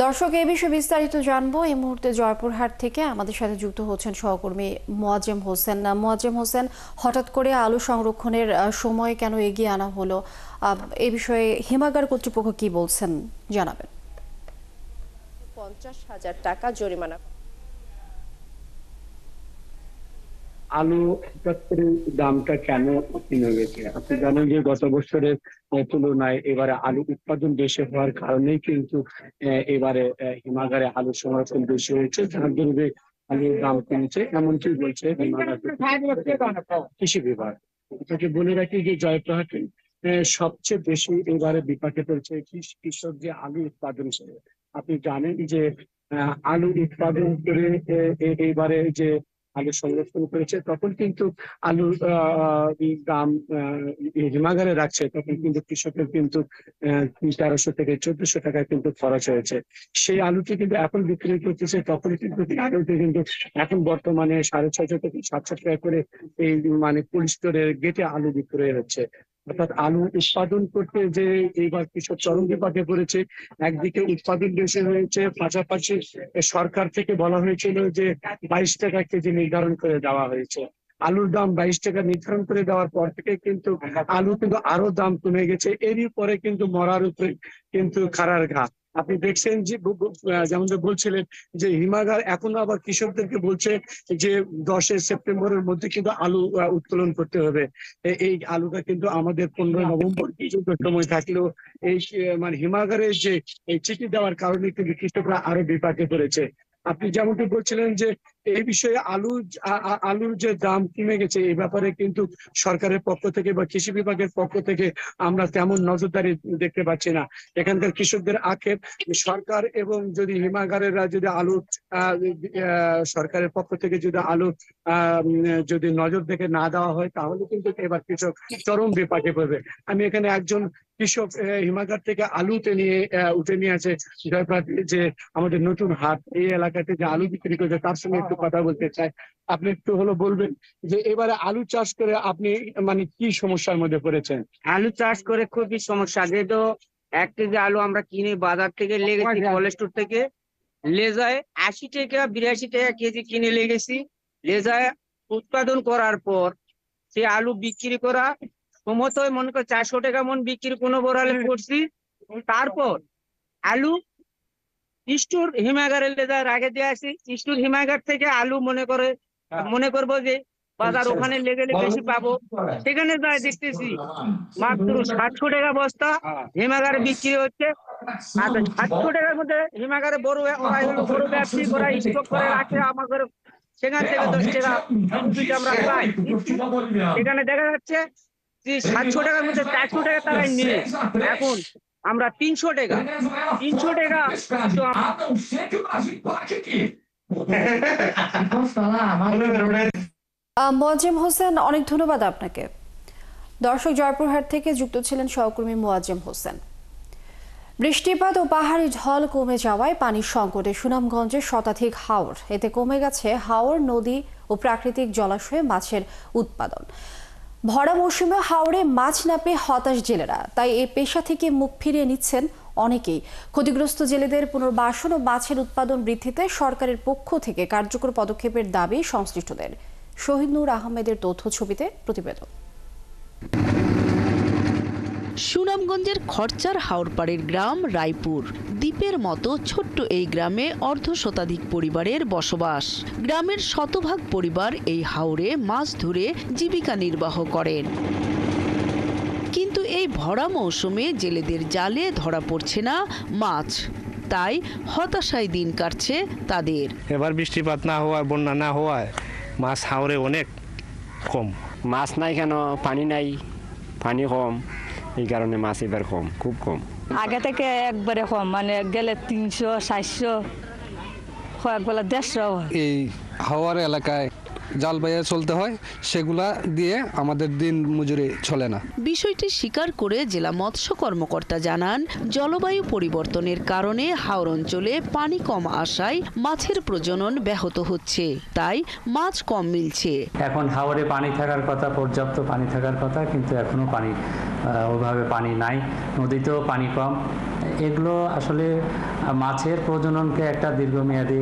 দর্শক, এই বিষয়ে বিস্তারিত জানবো এই মুহূর্তে জয়পুরহাট থেকে আমাদের সাথে যুক্ত হচ্ছেন সহকর্মী মোয়াজ্জেম হোসেন। মোয়াজ্জেম হোসেন, হঠাৎ করে আলু সংরক্ষণের সময় কেন এগিয়ে আনা হলো, এই বিষয়ে হিমাগার কর্তৃপক্ষ কি বলছেন জানাবেন। 50,000 টাকা জরিমানা। আলু হঠাৎ করে দামটা কেন কমে গেছে? আপনি জানেন যে গত বছরের তুলনায় এবারে আলু উৎপাদন বেশি হওয়ার কারণেই কিন্তু এবারে হিমাগারে আলু সংরক্ষণ বেশি হয়েছে, যার জন্য আলুর দাম কমেছে, এমনকি বলছে কৃষি বিভাগ। এটাকে বলে রাখি যে জয়পুরহাটে সবচেয়ে বেশি এবারে বিপাকে পড়েছে কৃষক যে আলু উৎপাদন করে। আপনি জানেন যে আলু উৎপাদন করে এবারে যে আলু সংরক্ষণ করেছে, তখন কিন্তু আলুর দাম হিমাগারে রাখছে, তখন কিন্তু কৃষকের কিন্তু 1300 থেকে 1400 টাকায় কিন্তু খরচ হয়েছে। সেই আলুটি কিন্তু এখন বিক্রি করতেছে, তখন কিন্তু আলুটি কিন্তু এখন বর্তমানে 650 থেকে 700 টাকা করে এই মানে কোল্ড স্টোরের গেটে আলু বিক্রয় হচ্ছে। অর্থাৎ আলু উৎপাদন করতে যে এইবার কৃষক চরম বিপাকে পড়েছে। একদিকে উৎপাদন বেশি হয়েছে, পাশাপাশি সরকার থেকে বলা হয়েছিল যে 22 টাকা কেজি নির্ধারণ করে দেওয়া হয়েছে। আলুর দাম 22 টাকা নির্ধারণ করে দেওয়ার পর থেকে কিন্তু আলু কিন্তু আরো দাম কমে গেছে। এরই পরে কিন্তু মরার উপরে কিন্তু খাড়ার ঘা। আপনি দেখছেন যে যেমন বলছিলেন যে হিমাগার এখনো আবার কৃষকদেরকে বলছে যে 10 সেপ্টেম্বরের মধ্যে কিন্তু আলু উত্তোলন করতে হবে। এই আলুটা কিন্তু আমাদের 15 নভেম্বর পর্যন্ত সময় থাকলেও এই মানে হিমাগারের যে এই চিঠি দেওয়ার কারণে কিন্তু কৃষকরা আরো বিপাকে পড়েছে। আপনি যেমনটি বলছিলেন যে এই বিষয়ে আলুর যে দাম কমে গেছে, এই ব্যাপারে কিন্তু সরকারের পক্ষ থেকে বা কৃষি বিভাগের পক্ষ থেকে আমরা তেমন নজরদারি দেখতে পাচ্ছি না। এখানকার কৃষকদের আক্ষেপ, সরকার এবং যদি হিমাগারেরা যদি আলু সরকারের পক্ষ থেকে যদি আলু যদি নজর দেখে না দেওয়া হয়, তাহলে কিন্তু এবার কৃষক চরম বিপাকে পড়বে। আমি এখানে একজন কৃষক হিমাগার থেকে আলু উঠে নিয়ে আছে জয়পুরহাট যে আমাদের নতুন হাট, এই এলাকাতে যে আলু বিক্রি করছে, তার সঙ্গে একটু কথা বলতে চাই। আপনি একটু বলবেন যে এবারে আলু চাষ করে আপনি মানে কি সমস্যার মধ্যে পড়েছেন? আলু চাষ করে খুবই সমস্যা। যেহেতু 1 কেজি আলু আমরা কিনে বাজার থেকে লেগেছি, কোল্ড স্টোর থেকে লেজায় 80 টাকা 82 টাকা কেজি কিনে লেগেছি। লেজায় উৎপাদন করার পর সে আলু বিক্রি করা সমতই মনে করে 400 টাকা মন বিক্রি কোনো বড়ালে করছি। তারপর আলু স্টোর হিমাগারের লেজার আগে দিয়ে আসি, স্টোর হিমাগার থেকে আলু মনে করবো যে বাজার ওখানে লেগে বেশি পাবো, সেখানে যাই দেখতেছি মাত্র 700 টাকা বস্তা হিমাগারে বিক্রি হচ্ছে। আর 700 টাকার মধ্যে হিমাগারে বড় ব্যবসায়ী করা স্টক করে রাখে আমাদের, সেখান থেকে 10 টাকা আমরা পাই। সেখানে দেখা যাচ্ছে যে 700 টাকার মধ্যে 400 টাকা তারাই নিয়ে এখন আমরা 300 টাকা মোয়াজ্জেম হোসেন, অনেক ধন্যবাদ আপনাকে। দর্শক, জয়পুরহাট থেকে যুক্ত ছিলেন সহকর্মী মোয়াজ্জেম হোসেন। বৃষ্টিপাত ও পাহাড়ি ঢল কমে যাওয়ায় পানির সংকটে সুনামগঞ্জের শতাধিক হাওর, এতে কমে গেছে হাওর নদী ও প্রাকৃতিক জলাশয়ে মাছের উৎপাদন। ভরা মৌসুমে হাওরে মাছ না পেয়ে হতাশ জেলেরা, তাই এই পেশা থেকে মুখ ফিরিয়ে নিচ্ছেন অনেকেই। ক্ষতিগ্রস্ত জেলেদের পুনর্বাসন ও মাছের উৎপাদন বৃদ্ধিতে সরকারের পক্ষ থেকে কার্যকর পদক্ষেপের দাবি সংশ্লিষ্টদের। শহীদ নূর আহমেদের তথ্য ছবিতে প্রতিবেদন। সুনামগঞ্জের খরচার হাওরপাড়ের গ্রাম রায়পুর দ্বীপের মতো ছোট্ট এই গ্রামে অর্ধশতাধিক পরিবারের বসবাস। গ্রামের শতভাগ পরিবার এই হাওরে মাছ ধরে জীবিকা নির্বাহ করেন, কিন্তু এই ভরা মৌসুমে জেলেদের জালে ধরা পড়ছে না মাছ। তাই হতাশায় দিন কাটছে তাদের। এবার বৃষ্টিপাত না হওয়ায়, বন্যা না হওয়ায় মাছ হাওরে অনেক কম। মাছ নাই কেন, পানি নাই, পানি কম, এই কারণে মাছ এবার কম, খুব কম। আগে থেকে একবারে কম, মানে গেলে 300, 700, কয়েকবেলা 150। এই হাওয়ার এলাকায় জাল বাইয়ে চলতে হয়, সেগুলা দিয়ে আমাদের দিন মজুরি চলে না। বিষয়টি স্বীকার করে জেলা মৎস্য কর্মকর্তা জানান, জলবায়ু পরিবর্তনের কারণে হাওর অঞ্চলে পানি কম আসায় মাছের প্রজনন ব্যাহত হচ্ছে, তাই মাছ কম মিলছে। এখন হাওরে পানি থাকার কথা, পর্যাপ্ত পানি থাকার কথা, কিন্তু এখনো পানি ওইভাবে পানি নাই, নদীতেও পানি কম। এগুলো আসলে মাছের প্রজননকে একটা দীর্ঘমেয়াদী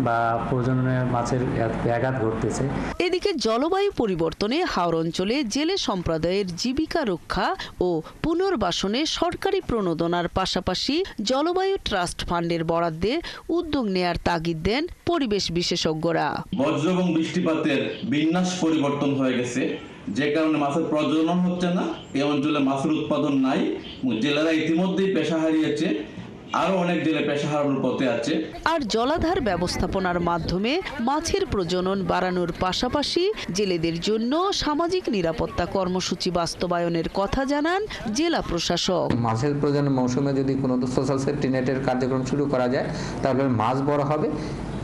বা প্রজননে মাছের ব্যাঘাত ঘটতেছে। এদিকে জলবায়ু পরিবর্তনে হাওর অঞ্চলে জেলে সম্প্রদায়ের জীবিকা রক্ষা ও পুনর্বাসনে সরকারি প্রণোদনার পাশাপাশি জলবায়ু ট্রাস্ট ফান্ডের বরাদ্দে উদ্যোগ নেয়ার তাগিদ দেন পরিবেশ বিশেষজ্ঞরা। বজ্র এবং বৃষ্টিপাতের বিন্যাস পরিবর্তন হয়ে গেছে, যে কারণে মাছের প্রজনন হচ্ছে না, এই অঞ্চলে মাছের উৎপাদন নাই। জেলেরা ইতিমধ্যেই পেশা হারিয়েছে, আরো অনেক জেলে পেশা হারানোর পথে আছে। আর জলাধার ব্যবস্থাপনার মাধ্যমে মাছের প্রজনন বাড়ানোর পাশাপাশি জেলেদের জন্য সামাজিক নিরাপত্তা কর্মসূচি বাস্তবায়নের কথা জানান জেলা প্রশাসক। মাছের প্রজনন মৌসুমে যদি কোনো সোশ্যাল সেফটি নেটের কার্যক্রম শুরু করা যায়, তাহলে মাছ বড় হবে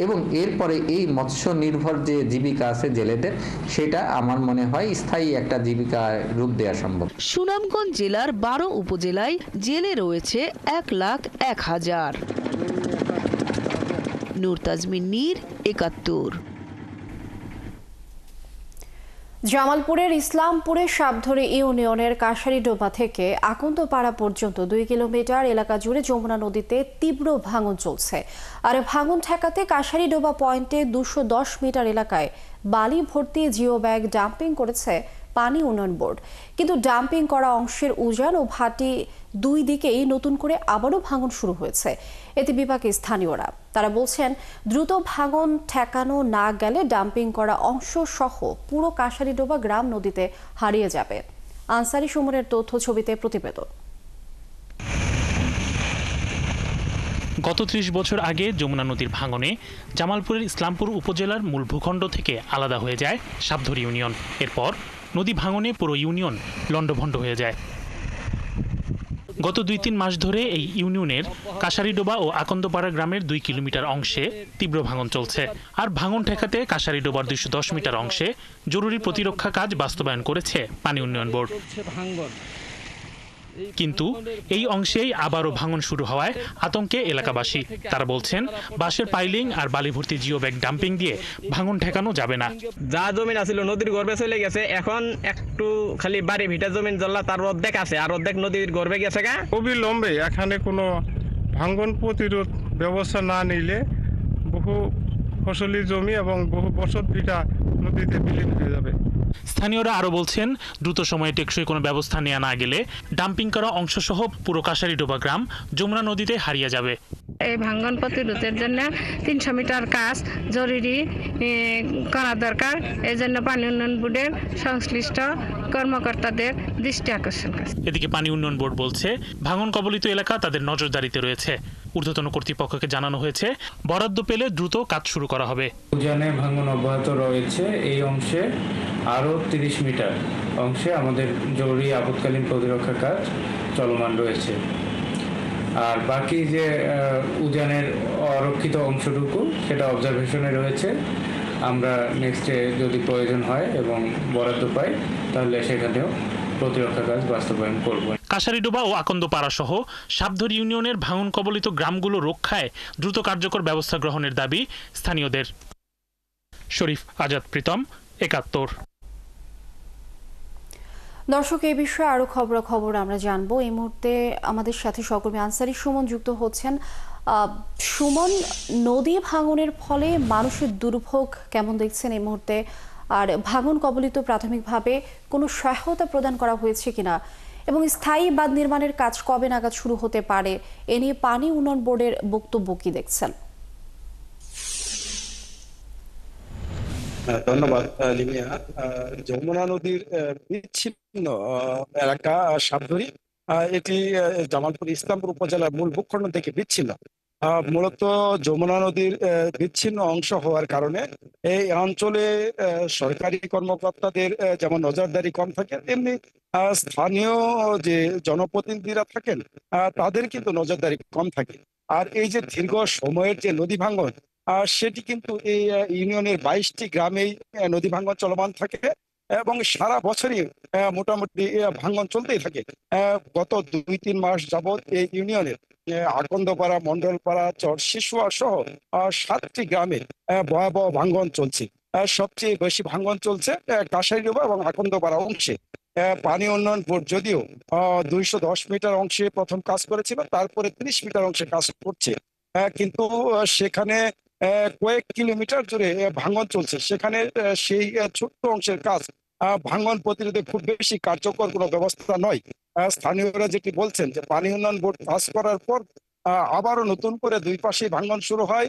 এবং এরপরে এই মৎস্য নির্ভর যে জীবিকা আছে জেলেদের, সেটা আমার মনে হয় স্থায়ী একটা জীবিকার রূপ দেওয়া সম্ভব। সুনামগঞ্জ জেলার 12 উপজেলায় জেলে রয়েছে 1,01,000। নূর তাজমিন নীর, 71। জামালপুরের ইসলামপুরের সাবধরে ইউনিয়নের কাশারিডোবা থেকে আকন্দপাড়া পর্যন্ত 2 কিলোমিটার এলাকা জুড়ে যমুনা নদীতে তীব্র ভাঙন চলছে। আর ভাঙন ঠেকাতে কাশারিডোবা পয়েন্টে 210 মিটার এলাকায় বালি ভর্তি জিও ব্যাগ ডাম্পিং করেছে পানি উন্নয়ন বোর্ড। কিন্তু ডাম্পিং করা অংশের উজান ও ভাটি দুই দিকেই নতুন করে আবারও ভাঙন শুরু হয়েছে। এতে বিপাকে স্থানীয়রা। তারা বলছেন, দ্রুত ভাঙন ঠেকানো না গেলে ডাম্পিং করা অংশ সহ পুরো কাশারিডোবা গ্রাম নদীতে হারিয়ে যাবে। আনসারি সুমনের তথ্য ছবিতে প্রতিবেদন। গত 30 বছর আগে যমুনা নদীর ভাঙনে জামালপুরের ইসলামপুর উপজেলার মূল ভূখণ্ড থেকে আলাদা হয়ে যায় সাবধরি ইউনিয়ন। এরপর নদী ভাঙনে পুরো ইউনিয়ন লণ্ডভণ্ড হয়ে যায়। গত 2-3 মাস ধরে এই ইউনিয়নের কাশারিডোবা ও আকন্দপাড়া গ্রামের 2 কিলোমিটার অংশে তীব্র ভাঙন চলছে। আর ভাঙন ঠেকাতে কাশারিডোবার 210 মিটার অংশে জরুরি প্রতিরক্ষা কাজ বাস্তবায়ন করেছে পানি উন্নয়ন বোর্ড। কিন্তু এই অংশেই আবারও ভাঙন শুরু হওয়ায় আতঙ্কে এলাকাবাসী। তারা বলছেন, বাঁশের পাইলিং আর বালি ভর্তি জিও ব্যাগ ডাম্পিং দিয়ে ভাঙন ঠেকানো যাবে না। যা জমিন আছিল নদীর গর্ভে চলে গেছে, এখন একটু খালি বাড়ি ভিটা জমিন জ্বলা, তার অর্ধেক আছে আর অর্ধেক নদীর গর্ভে গেছে। অবিলম্বে এখানে কোনো ভাঙন প্রতিরোধ ব্যবস্থা না নিলে বহু ফসলি জমি এবং বহু বসত ভিটা নদীতে বিলীন হয়ে যাবে। স্থানীয়রা আরো বলছেন, দ্রুত সময়ে টেকসই কোনো ব্যবস্থা নেওয়া না গেলে ডাম্পিং করা অংশ সহ পুরো কাশারিডোবা গ্রাম যমুনা নদীতে হারিয়ে যাবে। এই ভাঙন প্রতিরোধের জন্য 300 মিটার কাজ জরুরি করা দরকার। এই জন্য পানি উন্নয়ন বোর্ডের সংশ্লিষ্ট কর্মকর্তাদের দৃষ্টি আকর্ষণ করছে। এদিকে পানি উন্নয়ন বোর্ড বলছে, ভাঙন কবলিত এলাকা তাদের নজরদারিতে রয়েছে। ঊর্ধ্বতন কর্তৃপক্ষকে জানানো হয়েছে, বরাদ্দ পেলে দ্রুত কাজ শুরু করা হবে। উজানে ভাঙন অব্যাহত রয়েছে। এই অংশে আরও 30 মিটার অংশে আমাদের জরুরি আপৎকালীন প্রতিরক্ষা কাজ চলমান রয়েছে। আর বাকি যে উজানের অরক্ষিত অংশটুকু, সেটা অবজারভেশনে রয়েছে। আমরা নেক্সটে যদি প্রয়োজন হয় এবং বরাদ্দ পাই, তাহলে সেখানেও প্রতিরক্ষা কাজ বাস্তবায়ন করব। কাশারিডোবা ও আকন্দপাড়া সহ সাবধরি ইউনিয়নের ভাঙন কবলিত গ্রামগুলো রক্ষায় দ্রুত কার্যকর ব্যবস্থা গ্রহণের দাবি স্থানীয়দের। শরীফ আজাদ প্রীতম, 71। দর্শক, এই বিষয়ে আরো খবর আমরা জানবো। এই মুহূর্তে আমাদের সাথে সহকর্মী আনসারি সুমন যুক্ত হচ্ছেন। সুমন, নদী ভাঙনের ফলে মানুষের দুর্ভোগ কেমন দেখছেন এই মুহূর্তে? আর ভাঙন কবলিত প্রাথমিকভাবে কোনো সহায়তা প্রদান করা হয়েছে কিনা, এবং স্থায়ী বাঁধ নির্মাণের কাজ কবে নাগাদ শুরু হতে পারে, এ নিয়ে পানি উন্নয়ন বোর্ডের বক্তব্য কি দেখছেন? ধন্যবাদ লিমিয়া। যমুনা নদীর বিচ্ছিন্ন এলাকা সাবধরি, এটি জামালপুর ইসলামপুর উপজেলার মূল ভূখণ্ড থেকে বিচ্ছিন্ন। মূলত যমুনা নদীর বিচ্ছিন্ন অংশ হওয়ার কারণে এই অঞ্চলে সরকারি কর্মকর্তাদের যেমন নজরদারি কম থাকে, তেমনি স্থানীয় যে জনপ্রতিনিধিরা থাকেন তাদের কিন্তু নজরদারি কম থাকে। আর এই যে দীর্ঘ সময়ের যে নদী ভাঙ্গন, সেটি কিন্তু এই ইউনিয়নের 22টি গ্রামেই নদী ভাঙ্গন চলমান থাকে এবং সারা বছরই মোটামুটি ভাঙ্গন চলতেই থাকে। গত 2-3 মাস যাবৎ এই ইউনিয়নের আকন্দপাড়া, মন্ডলপাড়া, চর শিশুয়া সহ 7টি গ্রামে ভয়াবহ ভাঙ্গন চলছে। সবচেয়ে বেশি ভাঙ্গন চলছে কাশাইডোবা এবং আকন্দপাড়া অংশে। পানি উন্নয়ন বোর্ড যদিও 210 মিটার অংশে প্রথম কাজ করেছিল, তারপরে 30 মিটার অংশে কাজ করছে, কিন্তু সেখানে কয়েক কিলোমিটার জুড়ে ভাঙ্গন চলছে। সেখানে সেই ছোট্ট অংশের কাজ ভাঙ্গন প্রতিরোধে খুব বেশি কার্যকর কোনো ব্যবস্থা নয়। স্থানীয়রা যেটি বলছেন যে পানি উন্নয়ন বোর্ড কাজ করার পর আবারও নতুন করে দুই পাশে ভাঙ্গন শুরু হয়,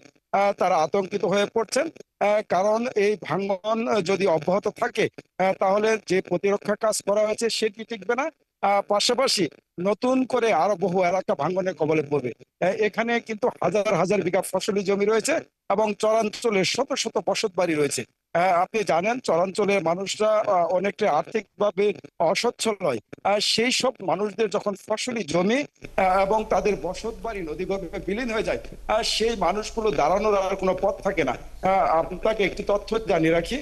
তারা আতঙ্কিত হয়ে পড়ছেন। কারণ এই ভাঙ্গন যদি অব্যাহত থাকে তাহলে যে প্রতিরক্ষা কাজ করা হয়েছে সেটি টিকবে না, পাশাপাশি নতুন করে আরো বহু এলাকা ভাঙ্গনের কবলে পড়বে। এখানে কিন্তু হাজার হাজার বিঘা ফসলি জমি রয়েছে এবং চরাঞ্চলে শত শত বসত বাড়ি রয়েছে। আপনি জানেন চরাঞ্চলের মানুষরা অনেকটা আর্থিকভাবে অসচ্ছল নয়। সেই সব মানুষদের যখন ফসলি জমি এবং তাদের বসত বাড়ি নদীগর্ভে বিলীন হয়ে যায়, সেই মানুষগুলো দাঁড়ানোর আর কোনো পথ থাকে না। আপনাকে একটি তথ্য জানিয়ে রাখি,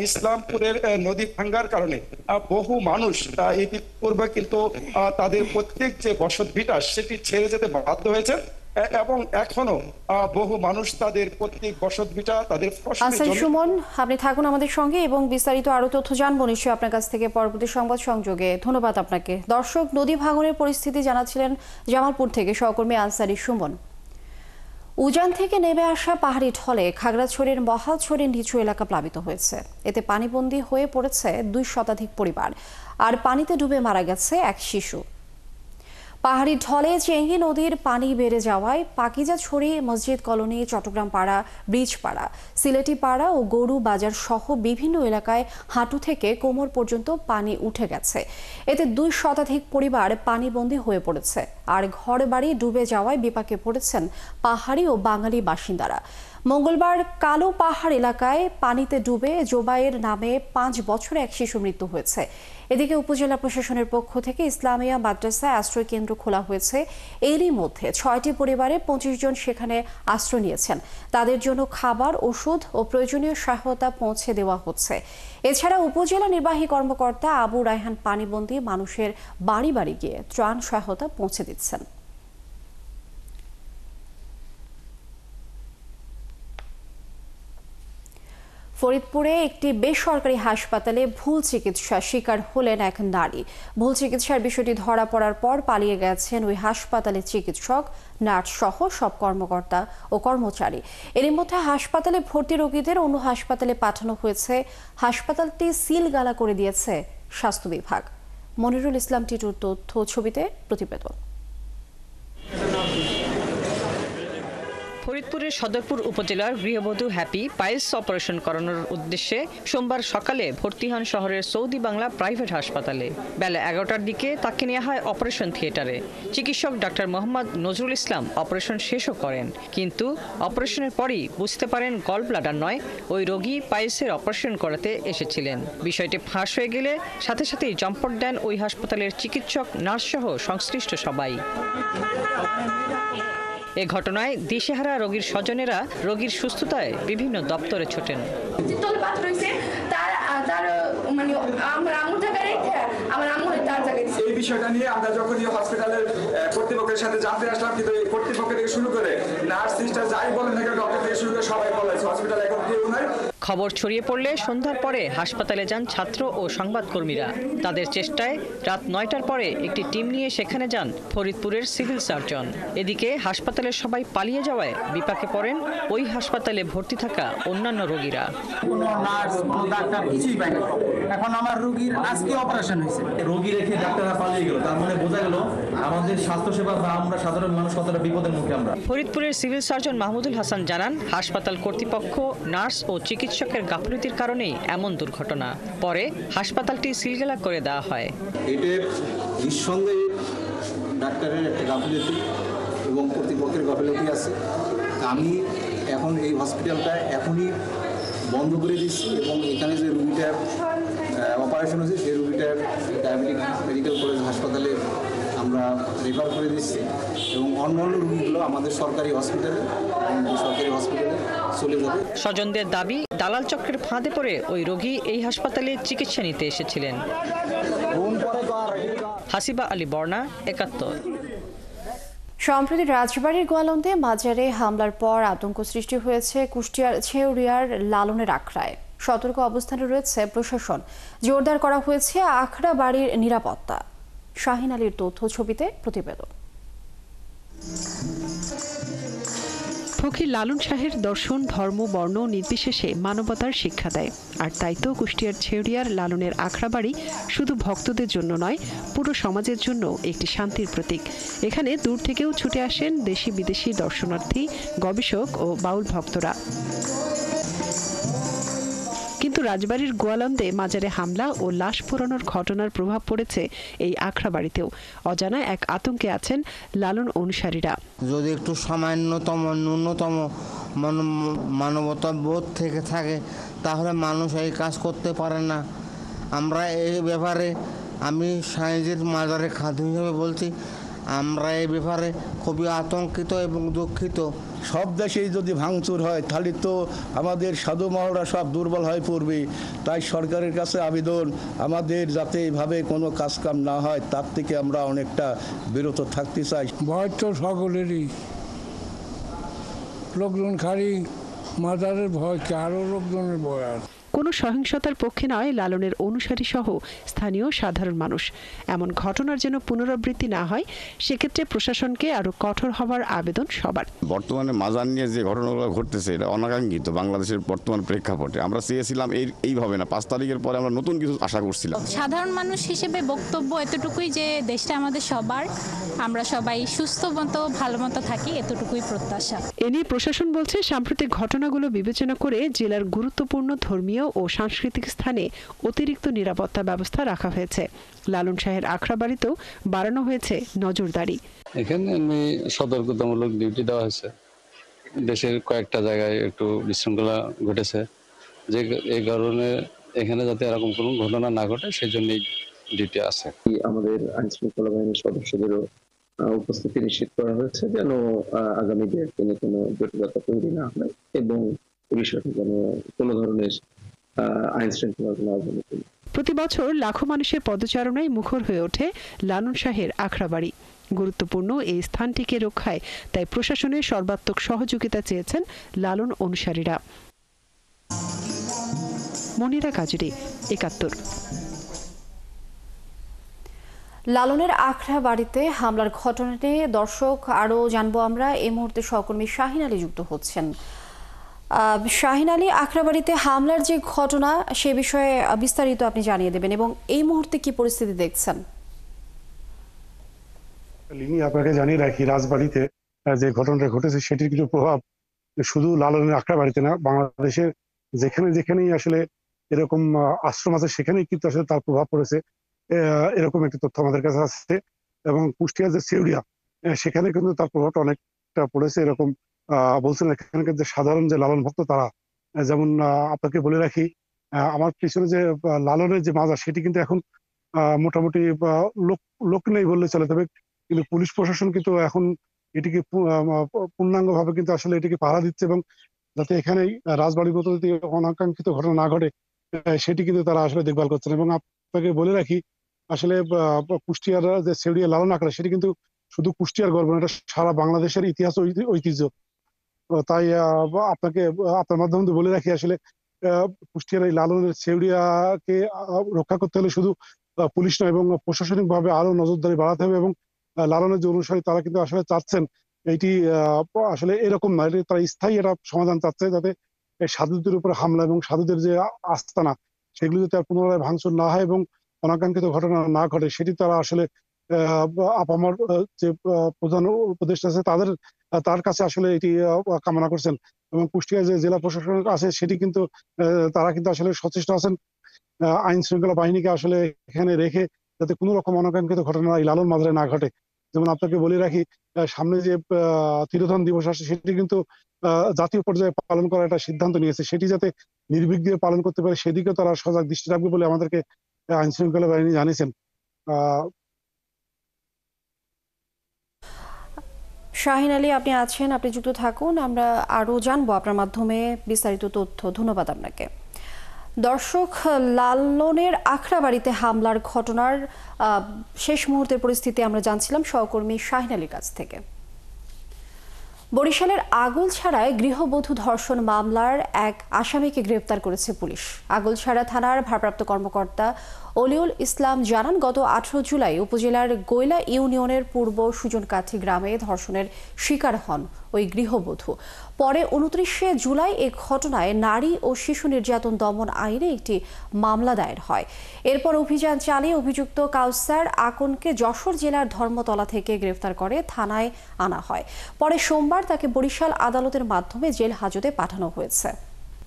ইসলামপুরের নদী ভাঙ্গার কারণে বহু মানুষ ইতিপূর্বে কিন্তু তাদের প্রত্যেক যে বসত ভিটা সেটি ছেড়ে যেতে বাধ্য হয়েছে এবং এখনো বহু মানুষ তাদের প্রত্যেক বসত ভিটা তাদের সুমন, আপনি থাকুন আমাদের সঙ্গে এবং বিস্তারিত আরো তথ্য জানবো নিশ্চয়ই আপনার কাছ থেকে পরবর্তী সংবাদ সংযোগে। ধন্যবাদ আপনাকে। দর্শক, নদী ভাঙনের পরিস্থিতি জানাচ্ছিলেন জামালপুর থেকে সহকর্মী আনসারি সুমন। উজান থেকে নেমে আসা পাহাড়ি ঢলে খাগড়াছড়ির মহালছড়ির নিচু এলাকা প্লাবিত হয়েছে। এতে পানিবন্দী হয়ে পড়েছে 2 শতাধিক পরিবার, আর পানিতে ডুবে মারা গেছে এক শিশু। পাহাড়ি ঢলে চেঙ্গি নদীর পানি বেড়ে যাওয়ায় পাকিজাছড়ি, মসজিদ কলোনি, চট্টগ্রাম পাড়া, ব্রিজ পাড়া, সিলেটি পাড়া ও গরু বাজার সহ বিভিন্ন এলাকায় হাঁটু থেকে কোমর পর্যন্ত পানি উঠে গেছে। এতে 2 শতাধিক পরিবার পানিবন্দী হয়ে পড়েছে, আর ঘরবাড়ি ডুবে যাওয়ায় বিপাকে পড়েছেন পাহাড়ি ও বাঙালি বাসিন্দারা। মঙ্গলবার কালো পাহাড় এলাকায় পানিতে ডুবে জোবাইয়ের নামে 5 বছরের এক শিশু মৃত্যু হয়েছে। এদিকে উপজেলা প্রশাসনের পক্ষ থেকে ইসলামিয়া মাদ্রাসায় আশ্রয় কেন্দ্র খোলা হয়েছে। এরই মধ্যে 6টি পরিবারে 25 জন সেখানে আশ্রয় নিয়েছেন। তাদের জন্য খাবার, ওষুধ ও প্রয়োজনীয় সহায়তা পৌঁছে দেওয়া হচ্ছে। এছাড়া উপজেলা নির্বাহী কর্মকর্তা আবু রায়হান পানিবন্দী মানুষের বাড়ি বাড়ি গিয়ে ত্রাণ সহায়তা পৌঁছে দিচ্ছেন। ফরিদপুরে একটি বেসরকারি হাসপাতালে ভুল চিকিৎসার শিকার হলেন এক নারী। ভুল চিকিৎসার বিষয়টি ধরা পড়ার পর পালিয়ে গেছেন ওই হাসপাতালের চিকিৎসক, নার্স সহ সব কর্মকর্তা ও কর্মচারী। এর মধ্যে হাসপাতালে ভর্তি রোগীদের অন্য হাসপাতালে পাঠানো হয়েছে। হাসপাতালটি সিলগালা করে দিয়েছে স্বাস্থ্য বিভাগ। মনিরুল ইসলাম টিটুর তথ্য ছবিতে প্রতিবেদন। ফরিদপুরের সদরপুর উপজেলার গৃহবধূ হ্যাপি পাইলস অপারেশন করানোর উদ্দেশ্যে সোমবার সকালে ভর্তি হন শহরের সৌদি বাংলা প্রাইভেট হাসপাতালে। বেলা 11টার দিকে তাকে নেওয়া হয় অপারেশন থিয়েটারে। চিকিৎসক ডাক্তার মোহাম্মদ নজরুল ইসলাম অপারেশন শেষও করেন, কিন্তু অপারেশনের পরই বুঝতে পারেন গল ব্লাডার নয়, ওই রোগী পাইলসের অপারেশন করাতে এসেছিলেন। বিষয়টি ফাঁস হয়ে গেলে সাথে সাথেই জম্পট দেন ওই হাসপাতালের চিকিৎসক, নার্স সহ সংশ্লিষ্ট সবাই। এ ঘটনায় দিশেহারা রোগীর স্বজনেরা রোগীর সুস্থতায় বিভিন্ন দপ্তরে ছোটেন। এই বিষয়টা নিয়ে আমরা যখন হসপিটালের কর্তৃপক্ষের সাথে জানতে আসলাম, কিন্তু কর্তৃপক্ষ থেকে শুরু করে নার্স, সিস্টার যাই বলেন না কেন, ডক্টর থেকে শুরু করে সবাই বলেছে হসপিটাল এখন কেউ নাই। খবর ছড়িয়ে পড়লে সন্ধ্যার পরে হাসপাতালে যান ছাত্র ও সংবাদকর্মীরা। তাদের চেষ্টায় রাত 9টার পরে একটি টিম নিয়ে সেখানে যান ফরিদপুরের সিভিল সার্জন। এদিকে হাসপাতালের সবাই পালিয়ে যাওয়ায় বিপাকে পড়েন ওই হাসপাতালে ভর্তি থাকা অন্যান্য রোগীরা। কোনো নার্স, কোনো ডাক্তার কিছুই পায়নি। এখন আমার রোগীর আজকে অপারেশন হয়েছে, রোগী রেখে ডাক্তাররা পালিয়ে গেল, তার মানে বোঝা গেল আমাদের স্বাস্থ্যসেবা বা আমরা সাধারণ মানুষ কতটা বিপদের মুখে আমরা। ফরিদপুরের সিভিল সার্জন মাহমুদুল হাসান জানান, হাসপাতাল কর্তৃপক্ষ, নার্স ও চিকিৎসকের গাফিলতির কারণেই এমন দুর্ঘটনা। পরে হাসপাতালটি সিলগালা করে দেওয়া হয়। এটা নিঃসন্দেহে ডাক্তারের একটা গাফিলতি এবং কর্তৃপক্ষের গাফিলতি আছে। আমি এখন এই হসপিটালটা এখনই বন্ধ করে দিচ্ছি এবং এখানে যে রুগীটার অপারেশন হয়েছে সেই রুগীটার ডায়াবেটিক মেডিকেল কলেজ হাসপাতালে আমরা রেফার করে দিচ্ছি এবং অন্যান্য রুগীগুলো আমাদের সরকারি হসপিটালে চলে যাবে। স্বজনদের দাবি, দালাল চক্রের ফাঁদে পড়ে ওই রোগী এই হাসপাতালে চিকিৎসা নিতে এসেছিলেন। হাসিবা আলী বর্ণা, ৭১। সম্প্রতি রাজবাড়ীর গোয়ালন্দে মাজারে হামলার পর আতঙ্ক সৃষ্টি হয়েছে কুষ্টিয়ার ছেউরিয়ার লালনের আখড়ায়। সতর্ক অবস্থানে রয়েছে প্রশাসন। জোরদার করা হয়েছে আখড়া বাড়ির নিরাপত্তা। শাহিন আলীর তথ্য ছবিতে প্রতিবেদন। ফকির লালন শাহের দর্শন ধর্ম বর্ণ নির্বিশেষে মানবতার শিক্ষা দেয়। আর তাই তো কুষ্টিয়ার ছেউরিয়ার লালনের আখড়াবাড়ি শুধু ভক্তদের জন্য নয়, পুরো সমাজের জন্য একটি শান্তির প্রতীক। এখানে দূর থেকেও ছুটে আসেন দেশি বিদেশি দর্শনার্থী, গবেষক ও বাউল ভক্তরা। কিন্তু রাজবাড়ির গোয়ালন্দে মাজারে হামলা ও লাশ পোড়ানোর ঘটনার প্রভাব পড়েছে এই আখড়াবাড়িতেও। অজানা এক আতঙ্কে আছেন লালন অনুসারীরা। যদি একটু সামান্যতম ন্যূনতম মানবতা বোধ থেকে থাকে তাহলে মানুষ এই কাজ করতে পারে না। আমরা এই ব্যাপারে, আমি সাইজের মাজারে খাদ্য হিসেবে বলছি, আমরা এই ব্যাপারে খুবই আতঙ্কিত এবং দুঃখিত। সব দেশেই যদি ভাঙচুর হয় তাহলে তো আমাদের সাধু মহলরা সব দুর্বল হয়ে পড়বে। তাই সরকারের কাছে আবেদন, আমাদের যাতে এইভাবে কোনো কাজকাম না হয় তার থেকে আমরা অনেকটা বিরত থাকতে চাই। ভয় তো সকলেরই, লোকজন খালি মাজারের ভয়, আরও লোকজনের ভয় আছে। কোনো সহিংসতার পক্ষে নয় লালনের অনুসারী সহ স্থানীয় সাধারণ মানুষ। এমন ঘটনার যেন পুনরাবৃত্তি না হয়, সেক্ষেত্রে প্রশাসনকে আরো কঠোর হওয়ার আবেদন সবার। বর্তমানে মাজার নিয়ে যে ঘটনাগুলো ঘটতেছে এটা অনাকাঙ্ক্ষিত বাংলাদেশের বর্তমান প্রেক্ষাপটে। আমরা চেয়েছিলাম এইভাবে না, ৫ তারিখের পরে আমরা নতুন কিছু আশা করছিলাম। সাধারণ মানুষ হিসেবে বক্তব্য এতটুকুই যে দেশটা আমাদের সবার, আমরা সবাই সুস্থ মতো ভালো মতো থাকি, এতটুকুই প্রত্যাশা। এ নিয়ে প্রশাসন বলছে সাম্প্রতিক ঘটনাগুলো বিবেচনা করে জেলার গুরুত্বপূর্ণ ধর্মীয় ও সাংস্কৃতিক স্থানে অতিরিক্ত নিরাপত্তা ব্যবস্থা রাখা হয়েছে। লালন শাহের আখড়াবাড়িতেও বাড়ানো হয়েছে নজরদারি। এখানে সতর্কতামূলক ডিউটি দেওয়া হয়েছে। দেশের কয়েকটা জায়গায় একটু বিশৃঙ্খলা ঘটেছে, যে এই কারণে এখানে যাতে এরকম কোনো ঘটনা না ঘটে সেই জন্যই ডিউটি আছে। আমাদের আইন শৃঙ্খলা বাহিনীর সদস্যদেরও উপস্থিতি নিশ্চিত করা হয়েছে যেন আগামী দিনে কোনো জটিলতা তৈরি না হয় এবং এই বিষয়টি যেন কোনো ধরনের আইন শৃঙ্খলার কোনো অবনতি। প্রতি বছর লাখো মানুষের পদচারণায় মুখর হয়ে ওঠে লালন শাহের আখড়াবাড়ি। গুরুত্বপূর্ণ এই স্থানটিকে রক্ষায় তাই প্রশাসনের সর্বাত্মক সহযোগিতা চেয়েছেন লালন অনুসারীরা। মনিরা কাজুরি, ৭১। লালনের আখড়া বাড়িতে হামলার ঘটনা নিয়ে দর্শক আরও জানবো আমরা। এই মুহূর্তে সহকর্মী শাহিন আলী যুক্ত হচ্ছেন। শাহিন আলী, আখড়াবাড়িতে হামলার যে ঘটনা সে বিষয়ে বিস্তারিত আপনি জানিয়ে দেবেন এবং এই মুহূর্তে কি পরিস্থিতি দেখছেন? আপনাকে জানিয়ে রাখি, রাজবাড়িতে যে ঘটনাটা ঘটেছে সেটির কিছু প্রভাব শুধু লালনের আখড়াবাড়িতে না, বাংলাদেশের যেখানেই আসলে এরকম আশ্রম আছে সেখানেই কিন্তু আসলে তার প্রভাব পড়েছে, এরকম একটি তথ্য আমাদের কাছে আছে। এবং কুষ্টিয়া যে ছেউরিয়া, সেখানে কিন্তু তার প্রভাবটা অনেকটা পড়েছে। এরকম বলছেন এখানকার যে সাধারণ যে লালন ভক্ত তারা, যেমন আপনাকে বলে রাখি, আমার পিছনে যে লালনের যে মাজার সেটি কিন্তু এখন মোটামুটি লোক নেই বললে চলে। তবে কিন্তু পুলিশ প্রশাসন কিন্তু এখন এটিকে পূর্ণাঙ্গ ভাবে কিন্তু আসলে এটিকে পাহারা দিচ্ছে এবং যাতে এখানে রাজবাড়ির মতো যদি অনাকাঙ্ক্ষিত ঘটনা না ঘটে সেটি কিন্তু তারা আসলে দেখভাল করছেন। এবং আপনাকে বলে রাখি, আসলে কুষ্টিয়ার যে ছেউরিয়া লালন আখড়া সেটি কিন্তু শুধু কুষ্টিয়ার গর্ব না, এটা সারা বাংলাদেশের ইতিহাস ঐতিহ্য। তাই আপনাকে আপনার মাধ্যমে বলে রাখি, আসলে কুষ্টিয়ার এই লালনের ছেউরিয়াকে রক্ষা করতে হলে শুধু পুলিশ নয় এবং প্রশাসনিক ভাবে আরো নজরদারি বাড়াতে হবে। এবং লালনের যে অনুসারী তারা কিন্তু আসলে চাচ্ছেন এইটি আসলে এরকম না, তারা স্থায়ী একটা সমাধান চাচ্ছে, যাতে সাধুদের উপরে হামলা এবং সাধুদের যে আস্তানা সেগুলি যাতে আর পুনরায় ভাঙচুর না হয় এবং অনাকাঙ্ক্ষিত ঘটনা না ঘটে সেটি তারা আসলে আপামর যে প্রধান উপদেষ্টা আছে তার কাছে আসলে এটি কামনা করছেন। এবং কুষ্টিয়া যে জেলা প্রশাসন আছে সেটি কিন্তু তারা কিন্তু আসলে সচেষ্ট আছেন আইন শৃঙ্খলা বাহিনীকে আসলে এখানে রেখে যাতে কোনো রকম অনাকাঙ্ক্ষিত ঘটনা এই লালন মাজারে না ঘটে। যেমন আপনাকে বলে রাখি, সামনে যে তিরোধান দিবস আসছে সেটি কিন্তু জাতীয় পর্যায়ে পালন করার একটা সিদ্ধান্ত নিয়েছে। সেটি যাতে নির্বিঘ্নে পালন করতে পারে সেদিকে তারা সজাগ দৃষ্টি রাখবে বলে আমাদেরকে আইন শৃঙ্খলা বাহিনী জানিয়েছেন। শাহিন আলী, আপনি আছেন, আপনি যুক্ত থাকুন, আমরা আরও জানবো আপনার মাধ্যমে বিস্তারিত তথ্য। ধন্যবাদ আপনাকে। দর্শক, লালনের আখড়াবাড়িতে হামলার ঘটনার শেষ মুহূর্তের পরিস্থিতি আমরা জানছিলাম সহকর্মী শাহিন আলীর কাছ থেকে। বরিশালের আগলছাড়ায় গৃহবধূ ধর্ষণ মামলার এক আসামিকে গ্রেপ্তার করেছে পুলিশ। আগলছাড়া থানার ভারপ্রাপ্ত কর্মকর্তা অলিউল ইসলাম জানান, গত 18 জুলাই উপজেলার গৈলা ইউনিয়নের পূর্ব সুজনকাঠি গ্রামে ধর্ষণের শিকার হন ওই গৃহবধূ। পরে 29শে জুলাই এ ঘটনায় নারী ও শিশু নির্যাতন দমন আইনে একটি মামলা দায়ের হয়। এরপর অভিযান চালিয়ে অভিযুক্ত কাউসার আকনকে যশোর জেলার ধর্মতলা থেকে গ্রেফতার করে থানায় আনা হয়। পরে সোমবার তাকে বরিশাল আদালতের মাধ্যমে জেল হাজতে পাঠানো হয়েছে।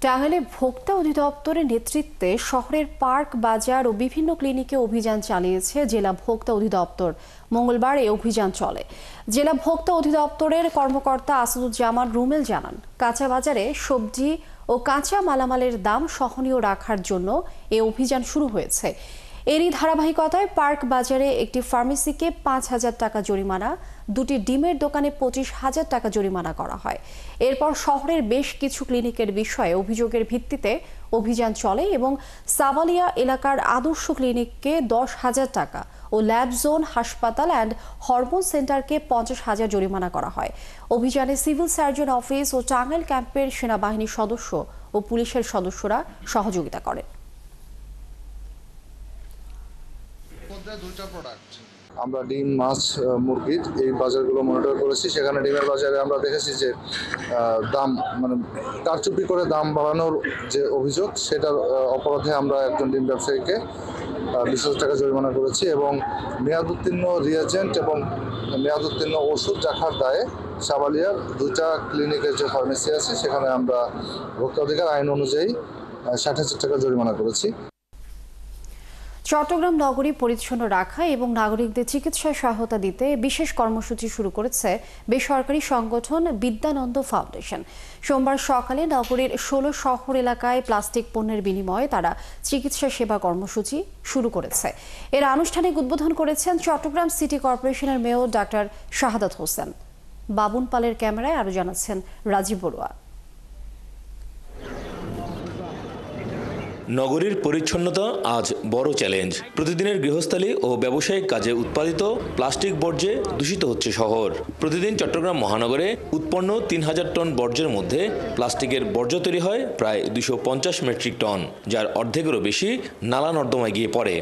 টাঙ্গাইলে ভোক্তা অধিদপ্তরের নেতৃত্বে শহরের পার্ক, বাজার ও বিভিন্ন ক্লিনিকে অভিযান চালিয়েছে জেলা ভোক্তা অধিদপ্তর। মঙ্গলবার এই অভিযান চলে। জেলা ভোক্তা অধিদপ্তরের কর্মকর্তা আসাদুজ্জামান রুমেল জানান, কাঁচা বাজারে সবজি ও কাঁচা মালামালের দাম সহনীয় রাখার জন্য এই অভিযান শুরু হয়েছে। এরই ধারাবাহিকতায় পার্ক বাজারে একটি ফার্মেসিকে 5,000 টাকা জরিমানা, 2টি ডিমের দোকানে 25,000 টাকা জরিমানা করা হয়। এরপর শহরের বেশ কিছু ক্লিনিকের বিষয়ে অভিযোগের ভিত্তিতে অভিযান চলে এবং সাভালিয়া এলাকার আদর্শ ক্লিনিককে 10,000 টাকা ও ল্যাব জোন, হাসপাতাল অ্যান্ড হরমোন সেন্টারকে 50,000 জরিমানা করা হয়। অভিযানে সিভিল সার্জন অফিস ও টাঙ্গাইল ক্যাম্পের সেনাবাহিনীর সদস্য ও পুলিশের সদস্যরা সহযোগিতা করেন। আমরা ডিম, মাছ, মুরগির এই বাজারগুলো মনিটর করেছি। সেখানে ডিমের বাজারে আমরা দেখেছি যে দাম মানে কারচুপি করে দাম বাড়ানোর যে অভিযোগ, সেটার অপরাধে আমরা একজন ডিম ব্যবসায়ীকে 20,000 টাকা জরিমানা করেছি এবং মেয়াদোত্তীর্ণ রিয়েজেন্ট এবং মেয়াদোত্তীর্ণ ওষুধ রাখার দায়ে সাবালিয়ার 2টা ক্লিনিকের যে ফার্মেসি আছে সেখানে আমরা ভোক্তা অধিকার আইন অনুযায়ী 60,000 টাকা জরিমানা করেছি। চট্টগ্রাম নগরী পরিচ্ছন্ন রাখা এবং নাগরিকদের চিকিৎসা সহায়তা দিতে বিশেষ কর্মসূচি শুরু করেছে বেসরকারি সংগঠন বিদ্যানন্দ ফাউন্ডেশন। সোমবার সকালে নগরীর 16 শহর এলাকায় প্লাস্টিক পণ্যের বিনিময়ে তারা চিকিৎসা সেবা কর্মসূচি শুরু করেছে। এর আনুষ্ঠানিক উদ্বোধন করেছেন চট্টগ্রাম সিটি কর্পোরেশনের মেয়র ডাক্তার শাহাদাত হোসেন। বাবুন পালের ক্যামেরায় আরও জানাচ্ছেন রাজীব বড়ুয়া। নগরীর পরিচ্ছন্নতা আজ বড় চ্যালেঞ্জ। প্রতিদিনের গৃহস্থালী ও ব্যবসায়িক কাজে উৎপাদিত প্লাস্টিক বর্জ্যে দূষিত হচ্ছে শহর। প্রতিদিন চট্টগ্রাম মহানগরে উৎপন্ন 3,000 টন বর্জ্যের মধ্যে প্লাস্টিকের বর্জ্য তৈরি হয় প্রায় 250 মেট্রিক টন, যার অর্ধেকেরও বেশি নালা নর্দমায় গিয়ে পড়ে।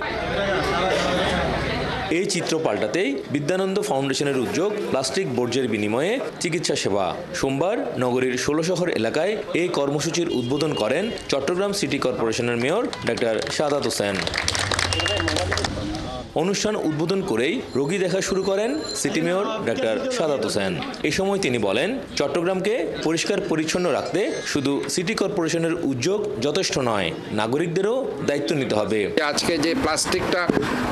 এই চিত্র পাল্টাতেই বিদ্যানন্দ ফাউন্ডেশনের উদ্যোগ প্লাস্টিক বর্জ্যের বিনিময়ে চিকিৎসা সেবা। সোমবার নগরীর 16 শহর এলাকায় এই কর্মসূচির উদ্বোধন করেন চট্টগ্রাম সিটি কর্পোরেশনের মেয়র ডাক্তার শাহাদাত হোসেন। অনুষ্ঠান উদ্বোধন করেই রোগী দেখা শুরু করেন city mayor doctor Shahadat Hossain. এ সময় তিনি বলেন, চট্টগ্রামকে পরিষ্কার পরিচ্ছন্ন রাখতে শুধু সিটি কর্পোরেশনের উদ্যোগ যথেষ্ট নয়, নাগরিকদেরও দায়িত্ব নিতে হবে। আজকে যে প্লাস্টিকটা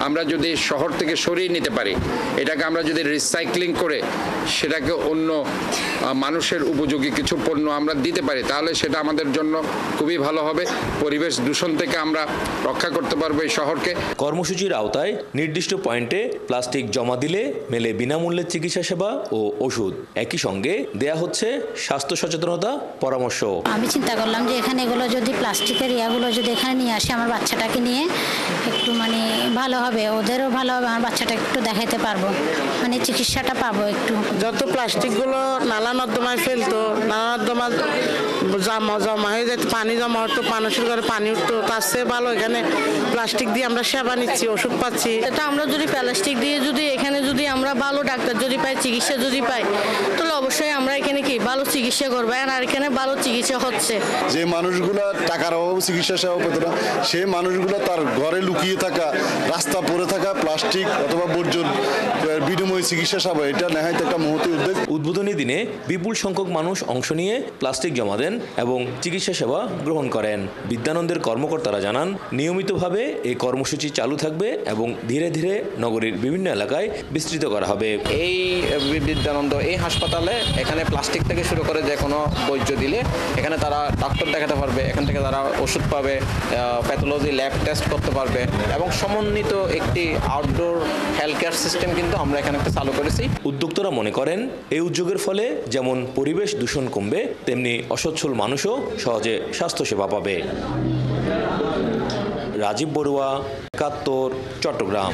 আমরা যদি শহর থেকে সরিয়ে নিতে পারি, এটাকে আমরা যদি রিসাইক্লিং করে সেটাকে অন্য মানুষের উপযোগী কিছু পণ্য আমরা দিতে পারি, তাহলে সেটা আমাদের জন্য খুবই ভালো হবে। পরিবেশ দূষণ থেকে আমরা রক্ষা করতে পারবো এই শহরকে। কর্মসূচির আওতায় নির্দিষ্ট পয়েন্টে প্লাস্টিক জমা দিলে মেলে বিনামূল্যে চিকিৎসা সেবা ও ওষুধ। একই সঙ্গে দেয়া হচ্ছে স্বাস্থ্য সচেতনতা পরামর্শ। আমি চিন্তা করলাম যে এখানে এগুলো যদি প্লাস্টিকের ইয়াগুলো যদি এখানে নিয়ে আসে, আমার বাচ্চাটাকে নিয়ে একটু মানে ভালো হবে, ওদেরও ভালো হবে, আমার বাচ্চাটাকে একটু দেখাইতে পারবো, মানে চিকিৎসাটা পাবো একটু। যত প্লাস্টিকগুলো নালা নর্দমায় ফেলতো, নালা নর্দমা জমা হয়ে যেত, পানি জমা হতো, মানুষের ঘরে পানি উঠতো, তার চেয়ে ভালো এখানে প্লাস্টিক দিয়ে আমরা সেবা নিচ্ছি, ওষুধ পাচ্ছি। এটা আমরা যদি প্লাস্টিক দিয়ে যদি এখানে যদি আমরা ভালো ডাক্তার যদি পাই, চিকিৎসা যদি পাই, তাহলে অবশ্যই আমরা এখানে কি ভালো চিকিৎসা করবো, আর এখানে ভালো চিকিৎসা হচ্ছে। যে মানুষগুলা টাকার অভাবে চিকিৎসা সেবা পেত না, সেই মানুষগুলো তার ঘরে লুকিয়ে থাকা, রাস্তা পড়ে থাকা প্লাস্টিক অথবা বর্জ্য বিনিময় চিকিৎসা সেবা, এটা নেহায়ত একটা মহতি উদ্যোগ। উদ্বোধনী দিনে বিপুল সংখ্যক মানুষ অংশ নিয়ে প্লাস্টিক জমা দেন এবং চিকিৎসা সেবা গ্রহণ করেন। বিদ্যানন্দের কর্মকর্তারা জানান, নিয়মিতভাবে এই কর্মসূচি চালু থাকবে এবং ধীরে ধীরে নগরীর বিভিন্ন এলাকায় বিস্তৃত করা হবে। এই বিদ্যানন্দ এই হাসপাতালে এখানে প্লাস্টিক থেকে শুরু করে যে কোনো বর্জ্য দিলে এখানে তারা ডাক্তার দেখাতে পারবে, এখান থেকে তারা ওষুধ পাবে, প্যাথোলজি ল্যাব টেস্ট করতে পারবে এবং সমন্বিত একটি আউটডোর হেলথ কেয়ার সিস্টেম কিন্তু আমরা এখানে একটা চালু করেছি। উদ্যোক্তারা মনে করেন এই উদ্যোগের ফলে যেমন পরিবেশ দূষণ কমবে, তেমনি অসচ্ছল মানুষও সহজে স্বাস্থ্যসেবা পাবে। রাজীব বড়ুয়া, ৭১, চট্টগ্রাম।